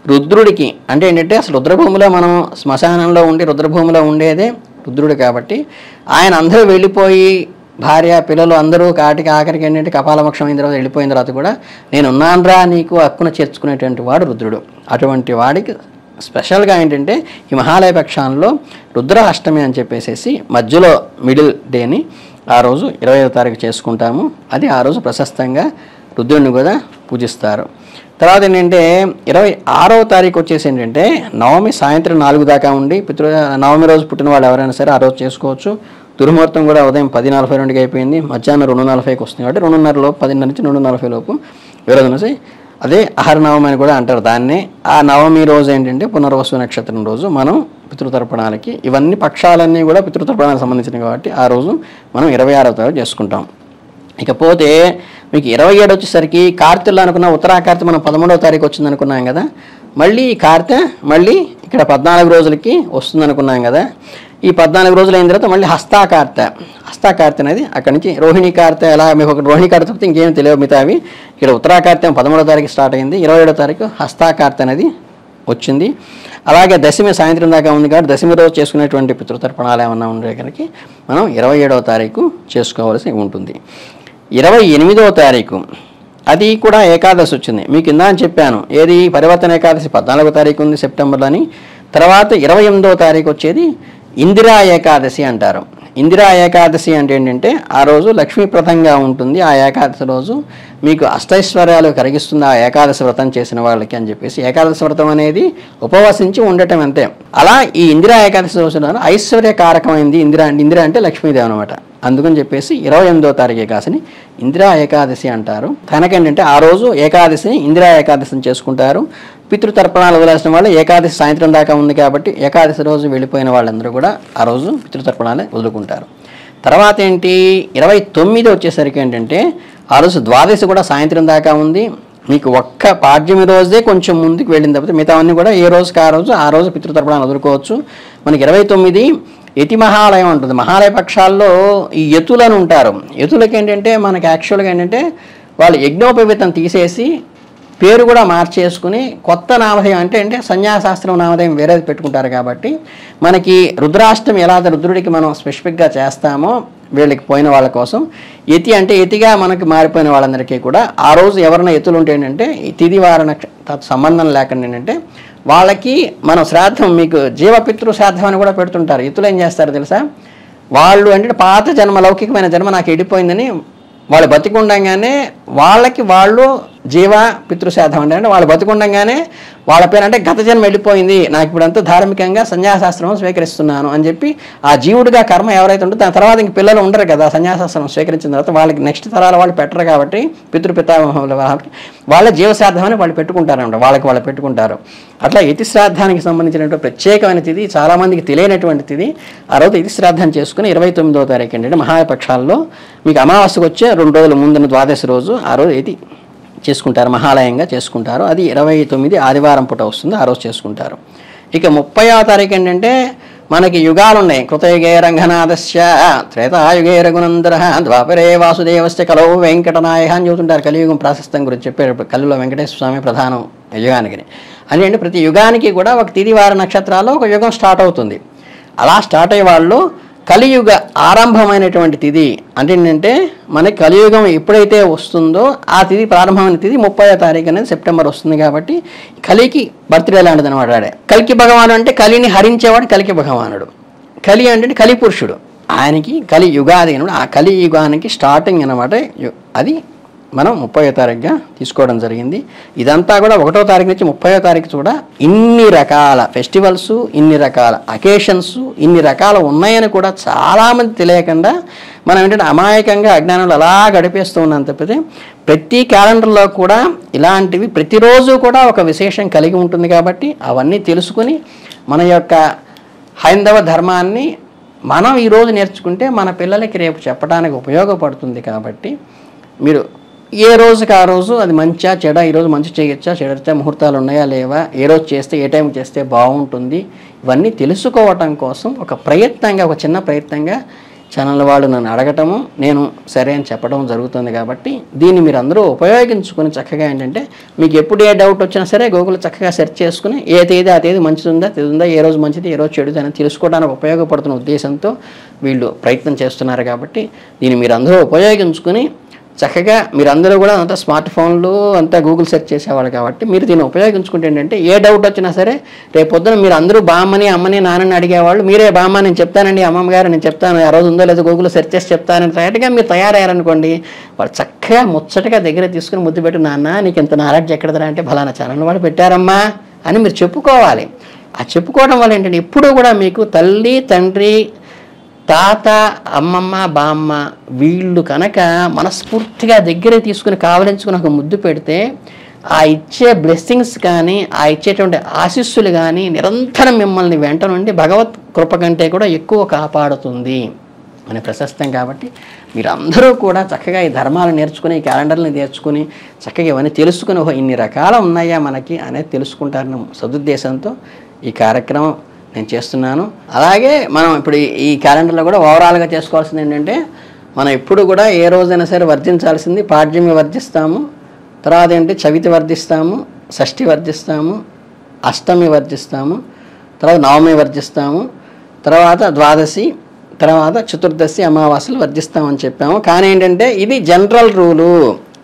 రుద్రుడికి అంటే ఏంటంటే అసలు రుద్రభూమిలో మనం శ్మశానంలో ఉండి రుద్రభూమిలో ఉండేదే రుద్రుడు కాబట్టి ఆయన అందరూ వెళ్ళిపోయి భార్య పిల్లలు అందరూ ఆఖరికి ఏంటంటే కపాలమోక్షమైన తర్వాత వెళ్ళిపోయిన తర్వాత కూడా నేను ఉన్నాన్రా నీకు హక్కున చేర్చుకునేటువంటి వాడు రుద్రుడు. అటువంటి వాడికి స్పెషల్గా ఏంటంటే ఈ మహాలయ పక్షాల్లో రుద్ర అష్టమి అని చెప్పేసి మధ్యలో మిడిల్ డేని ఆ రోజు 25వ తారీఖు చేసుకుంటాము. అది ఆ రోజు ప్రశస్తంగా రుద్రుడిని కూడా పూజిస్తారు. తర్వాత ఏంటంటే 26వ తారీఖు వచ్చేసి ఏంటంటే నవమి సాయంత్రం 4 దాకా ఉండి నవమి రోజు పుట్టిన వాళ్ళు ఎవరైనా సరే ఆ రోజు చేసుకోవచ్చు. దుర్ముహూర్తం కూడా ఉదయం 10:42కి అయిపోయింది, మధ్యాహ్నం 2:40కి వస్తుంది కాబట్టి 2:30 లోపు 10:30 నుంచి 2:40 లోపు విరోధనసి అదే అహర్నవమి అని కూడా అంటారు దాన్ని. ఆ నవమి రోజు ఏంటంటే పునర్వసు నక్షత్రం రోజు మనం పితృతర్పణాలకి ఇవన్నీ పక్షాలన్నీ కూడా పితృతర్పణాలకు సంబంధించినవి కాబట్టి ఆ రోజు మనం 26వ తారీఖు చేసుకుంటాం. ఇకపోతే మీకు 27 వచ్చేసరికి కార్తెలు అనుకున్న ఉత్తరాకార్తె మనం 13వ తారీఖు వచ్చింది అనుకున్నాం కదా. మళ్ళీ ఈ కార్తె మళ్ళీ ఇక్కడ 14 రోజులకి వస్తుంది అనుకున్నాం కదా. ఈ 14 రోజులు అయిన తర్వాత మళ్ళీ హస్తాకార్తె అనేది అక్కడి నుంచి రోహిణీ కార్తె. ఎలా మీకు ఒక రోహిణీ కార్తె తప్పితే ఇంకేం తెలియవు మిగతావి. ఇక్కడ ఉత్తరాకార్తె 13వ తారీఖు స్టార్ట్ అయింది, 27వ తారీఖు హస్తాకార్తె అనేది వచ్చింది. అలాగే దశమి సాయంత్రం దాకా ఉంది కాబట్టి దశమి రోజు చేసుకునేటువంటి పితృతర్పణాలు ఏమన్నా ఉండే కనుక మనం 27వ తారీఖు చేసుకోవాల్సి ఉంటుంది. 28వ తారీఖు అది కూడా ఏకాదశి వచ్చింది. మీకు ఇందా అని చెప్పాను ఏది పరివర్తన ఏకాదశి 14వ తారీఖు ఉంది సెప్టెంబర్లోని. తర్వాత 28వ తారీఖు వచ్చేది ఇందిరా ఏకాదశి అంటారు. ఇందిరా ఏకాదశి అంటే ఏంటంటే ఆ రోజు లక్ష్మీప్రదంగా ఉంటుంది. ఆ ఏకాదశి రోజు మీకు అష్టైశ్వర్యాలు కలిగిస్తుంది ఆ ఏకాదశి వ్రతం చేసిన వాళ్ళకి అని చెప్పేసి. ఏకాదశి వ్రతం అనేది ఉపవసించి ఉండటం అంతే. అలా ఈ ఇందిరా ఏకాదశి రోజున ఐశ్వర్యకారకమైంది. ఇందిరా అంటే లక్ష్మీదేవి అనమాట. అందుకని చెప్పేసి 28వ తారీఖు ఏకాదశిని ఇందిరా ఏకాదశి అంటారు. తనకేంటంటే ఆ రోజు ఏకాదశిని ఇందిరా ఏకాదశిని చేసుకుంటారు. పితృతర్పణాలు వదిలేసిన వాళ్ళు ఏకాదశి సాయంత్రం దాకా ఉంది కాబట్టి ఏకాదశి రోజు వెళ్ళిపోయిన వాళ్ళందరూ కూడా ఆ రోజు పితృతర్పణాలే వదులుకుంటారు. తర్వాత ఏంటి 29 వచ్చేసరికి ఏంటంటే ఆ రోజు ద్వాదశి కూడా సాయంత్రం దాకా ఉంది. మీకు ఒక్క పాడ్యమి రోజే కొంచెం ముందుకు వెళ్ళిన తప్పితే మిగతావన్నీ కూడా ఏ రోజుకి ఆ రోజు పితృతర్పణాలు వదులుకోవచ్చు. మనకి 29 యతి మహాలయం ఉంటుంది. మహాలయ పక్షాల్లో ఈ యతులను ఉంటారు. యతులకి ఏంటంటే మనకి యాక్చువల్గా ఏంటంటే వాళ్ళు యజ్ఞోపవీతం తీసేసి పేరు కూడా మార్చేసుకుని కొత్త నామధేయం అంటే సన్యాసాస్త్రం నామధేయం వేరేది పెట్టుకుంటారు. కాబట్టి మనకి రుద్రాష్టమి ఎలా రుద్రుడికి మనం స్పెసిఫిక్గా చేస్తామో వీళ్ళకి పోయిన వాళ్ళ కోసం యతి అంటే యతిగా మనకి మారిపోయిన వాళ్ళందరికీ కూడా ఆ రోజు ఎవరైనా యతులు ఉంటే ఏంటంటే ఈ తిథి వార సంబంధం లేకుండా ఏంటంటే వాళ్ళకి మనం శ్రాద్ధం మీకు జీవపితృ శ్రాద్ధం అని కూడా పెడుతుంటారు. యతులు ఏం చేస్తారు తెలుసా, వాళ్ళు అంటే పాత జన్మ లౌకికమైన జన్మ నాకు ఎడిపోయిందని వాళ్ళు బతికుండగానే వాళ్ళకి వాళ్ళు జీవ పితృశాధం అంటే వాళ్ళు బతికుండగానే వాళ్ళ పేరు అంటే గత జన్మ వెళ్ళిపోయింది, నాకు ఇప్పుడంతా ధార్మికంగా సన్యాసాశ్రమం స్వీకరిస్తున్నాను అని చెప్పి ఆ జీవుడిగా కర్మ ఎవరైతే ఉంటుందో దాని తర్వాత ఇంక పిల్లలు ఉండరు కదా. సన్యాసాశ్రమం స్వీకరించిన తర్వాత వాళ్ళకి నెక్స్ట్ తరాల వాళ్ళు పెట్టరు కాబట్టి పితృపితామహుల వాళ్ళ జీవశ్రాద్ధం అని వాళ్ళు పెట్టుకుంటారన్నమాట. వాళ్ళు పెట్టుకుంటారు. అట్లా యతి శ్రాద్ధానికి సంబంధించినటువంటి ప్రత్యేకమైన తిథి చాలామందికి తెలియనటువంటి తిథి. ఆ రోజు యతి శ్రాద్ధం చేసుకుని 29వ తారీఖు ఏంటంటే మహాపక్షాల్లో మీకు అమావాస్యకు వచ్చే 2 రోజుల ముందున్న ద్వాదశి రోజు ఆ రోజు యతి చేసుకుంటారు, మహాలయంగా చేసుకుంటారు. అది 29 ఆదివారం పూట వస్తుంది, ఆ రోజు చేసుకుంటారు. ఇక 30వ తారీఖు ఏంటంటే మనకి యుగాలు ఉన్నాయి. కృతయుగే రంగనాథస్య, త్రేతాయుగే రఘునందర, ద్వాపరే వాసుదేవస్య, కలౌ వెంకటనాయ అని చెబుతుంటారు. కలియుగం ప్రాశస్త్యం గురించి చెప్పేటప్పుడు కలిలో వెంకటేశ్వర స్వామి ప్రధానం యుగానికి అని. అంటే ప్రతి యుగానికి కూడా ఒక తిథి వార నక్షత్రాల్లో ఒక యుగం స్టార్ట్ అవుతుంది. అలా స్టార్ట్ అయ్యే వాళ్ళు కలియుగ ఆరంభమైనటువంటి తిథి అంటే ఏంటంటే మనకి కలియుగం ఎప్పుడైతే వస్తుందో ఆ తిథి ప్రారంభమైన తిథి 30వ తారీఖు అనేది సెప్టెంబర్ వస్తుంది. కాబట్టి కలికి బర్త్డే లాంటిది అనమాట. ఆడే కలికి భగవానుడు అంటే కలిని హరించేవాడు కలికి భగవానుడు. కలి అంటే కలి పురుషుడు, ఆయనకి కలి యుగాది అనమాట. ఆ కలి యుగానికి స్టార్టింగ్ అనమాట. అది మనం 30వ తారీఖుగా తీసుకోవడం జరిగింది. ఇదంతా కూడా 1వ తారీఖు నుంచి 30వ తారీఖు కూడా ఇన్ని రకాల ఫెస్టివల్స్, ఇన్ని రకాల అకేషన్స్, ఇన్ని రకాలు ఉన్నాయని కూడా చాలామంది తెలియకుండా మనం ఏంటంటే అమాయకంగా అజ్ఞానంలో అలా గడిపేస్తూ ఉన్నాం తప్పితే ప్రతి క్యాలెండర్లో కూడా ఇలాంటివి ప్రతిరోజు కూడా ఒక విశేషం కలిగి ఉంటుంది. కాబట్టి అవన్నీ తెలుసుకుని మన యొక్క హైందవ ధర్మాన్ని మనం ఈరోజు నేర్చుకుంటే మన పిల్లలకి రేపు చెప్పడానికి ఉపయోగపడుతుంది. కాబట్టి మీరు ఏ రోజుకి ఆ రోజు అది మంచిగా చెడ, ఈరోజు మంచి చేయొచ్చా, చెడితే ముహూర్తాలు ఉన్నాయా లేవా, ఏ రోజు చేస్తే ఏ టైంకి చేస్తే బాగుంటుంది, ఇవన్నీ తెలుసుకోవటం కోసం ఒక ప్రయత్నంగా ఒక చిన్న ప్రయత్నంగా ఛానల్ వాళ్ళు నన్ను అడగటము, నేను సరే అని చెప్పడం జరుగుతుంది. కాబట్టి దీన్ని మీరు అందరూ ఉపయోగించుకొని చక్కగా ఏంటంటే మీకు ఎప్పుడు ఏ డౌట్ వచ్చినా సరే గూగుల్ చక్కగా సెర్చ్ చేసుకుని ఏ తేదీ ఆ తేదీ మంచిది ఉందా, ఏ రోజు మంచిది, ఏ రోజు చెడుది అని తెలుసుకోవడానికి ఉపయోగపడుతున్న ఉద్దేశంతో వీళ్ళు ప్రయత్నం చేస్తున్నారు. కాబట్టి దీన్ని మీరు అందరూ ఉపయోగించుకుని చక్కగా మీరందరూ కూడా అంతా స్మార్ట్ ఫోన్లు అంతా గూగుల్ సెర్చ్ చేసేవాళ్ళు కాబట్టి మీరు దీన్ని ఉపయోగించుకుంటే ఏంటంటే ఏ డౌట్ వచ్చినా సరే రేపు పొద్దున మీరు అందరూ బామ్మని అమ్మని నాన్నని అడిగేవాళ్ళు మీరే బామ్మ నేను చెప్తానండి అమ్మమ్మ గారు నేను చెప్తాను ఆ రోజు ఉందో లేదో గూగుల్ సెర్చ్ చేసి చెప్తానని రైట్గా మీరు తయారయ్యారనుకోండి వాళ్ళు చక్కగా ముచ్చటగా దగ్గర తీసుకుని ముద్దు పెట్టి నాన్న నీకు ఇంత నాలెడ్జ్ ఎక్కడదరా అంటే ఫలానా ఛానల్ వాళ్ళు పెట్టారమ్మా అని మీరు చెప్పుకోవాలి. ఆ చెప్పుకోవడం వల్ల ఏంటంటే ఎప్పుడూ కూడా మీకు తల్లి తండ్రి తాత అమ్మమ్మ బామ్మ వీళ్ళు కనుక మనస్ఫూర్తిగా దగ్గర తీసుకుని కావలించుకుని ఒక ముద్దు పెడితే ఆ ఇచ్చే బ్లెస్సింగ్స్ కానీ ఆ ఇచ్చేటువంటి ఆశీస్సులు కానీ నిరంతరం మిమ్మల్ని వెంట నుండి భగవత్ కృప కంటే కూడా ఎక్కువ కాపాడుతుంది అని ప్రశస్తం. కాబట్టి మీరందరూ కూడా చక్కగా ఈ ధర్మాలు నేర్చుకుని ఈ క్యాలెండర్ని నేర్చుకుని చక్కగా ఇవన్నీ తెలుసుకుని ఇన్ని రకాల ఉన్నాయా మనకి అనేది తెలుసుకుంటారన్న సదుద్దేశంతో ఈ కార్యక్రమం నేను చేస్తున్నాను. అలాగే మనం ఇప్పుడు ఈ క్యాలెండర్లో కూడా ఓవరాల్గా చేసుకోవాల్సింది ఏంటంటే మనం ఎప్పుడు కూడా ఏ రోజైనా సరే వర్జించాల్సింది పాడ్యమి వర్జిస్తాము, తర్వాత ఏంటి చవితి వర్జిస్తాము, షష్ఠి వర్జిస్తాము, అష్టమి వర్జిస్తాము, తర్వాత నవమి వర్జిస్తాము, తర్వాత ద్వాదశి, తర్వాత చతుర్దశి అమావాస్యలు వర్జిస్తామని చెప్పాము. కానీ ఏంటంటే ఇది జనరల్ రూలు.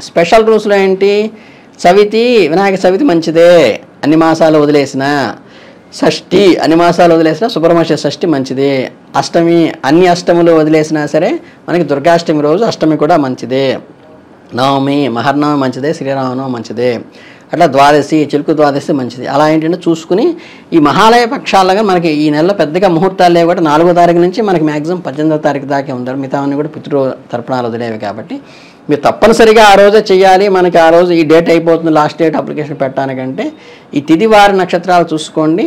స్పెషల్ రూల్స్లో ఏంటి చవితి వినాయక చవితి మంచిదే అన్ని మాసాలు వదిలేసిన, షష్ఠి అన్ని మాసాలు వదిలేసినా సుబ్రహ్మణ్య షష్ఠి మంచిదే, అష్టమి అన్ని అష్టములు వదిలేసినా సరే మనకి దుర్గాష్టమి రోజు అష్టమి కూడా మంచిదే, నవమి మహర్నవమి మంచిదే, శ్రీరామనవమి మంచిదే, అట్లా ద్వాదశి చిలుకు ద్వాదశి మంచిది. అలా ఏంటంటే చూసుకుని ఈ మహాలయ పక్షాలుగా మనకి ఈ నెలలో పెద్దగా ముహూర్తాలు లేవు కూడా 4వ తారీఖు నుంచి మనకి మ్యాక్సిమం 18వ తారీఖు దాకా ఉంటారు. మిగతా అన్నీ కూడా పితృ తర్పణాలు వదిలేవి కాబట్టి మీరు తప్పనిసరిగా ఆ రోజే చేయాలి. మనకి ఆ రోజు ఈ డేట్ అయిపోతుంది లాస్ట్ డేట్ అప్లికేషన్ పెట్టడానికంటే ఈ తిథి వారి నక్షత్రాలు చూసుకోండి.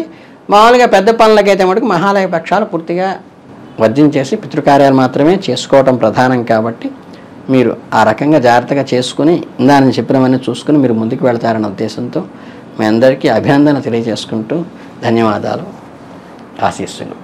మామూలుగా పెద్ద పనులకైతే మటుకు మహాలయ పక్షాలు పూర్తిగా వర్జించేసి పితృకార్యాలు మాత్రమే చేసుకోవటం ప్రధానం. కాబట్టి మీరు ఆ రకంగా జాగ్రత్తగా చేసుకుని ఇందాక చెప్పినవన్నీ చూసుకుని మీరు ముందుకు వెళ్తారన్న ఉద్దేశంతో మీ అందరికీ అభినందన తెలియజేసుకుంటూ ధన్యవాదాలు, ఆశీస్సులు.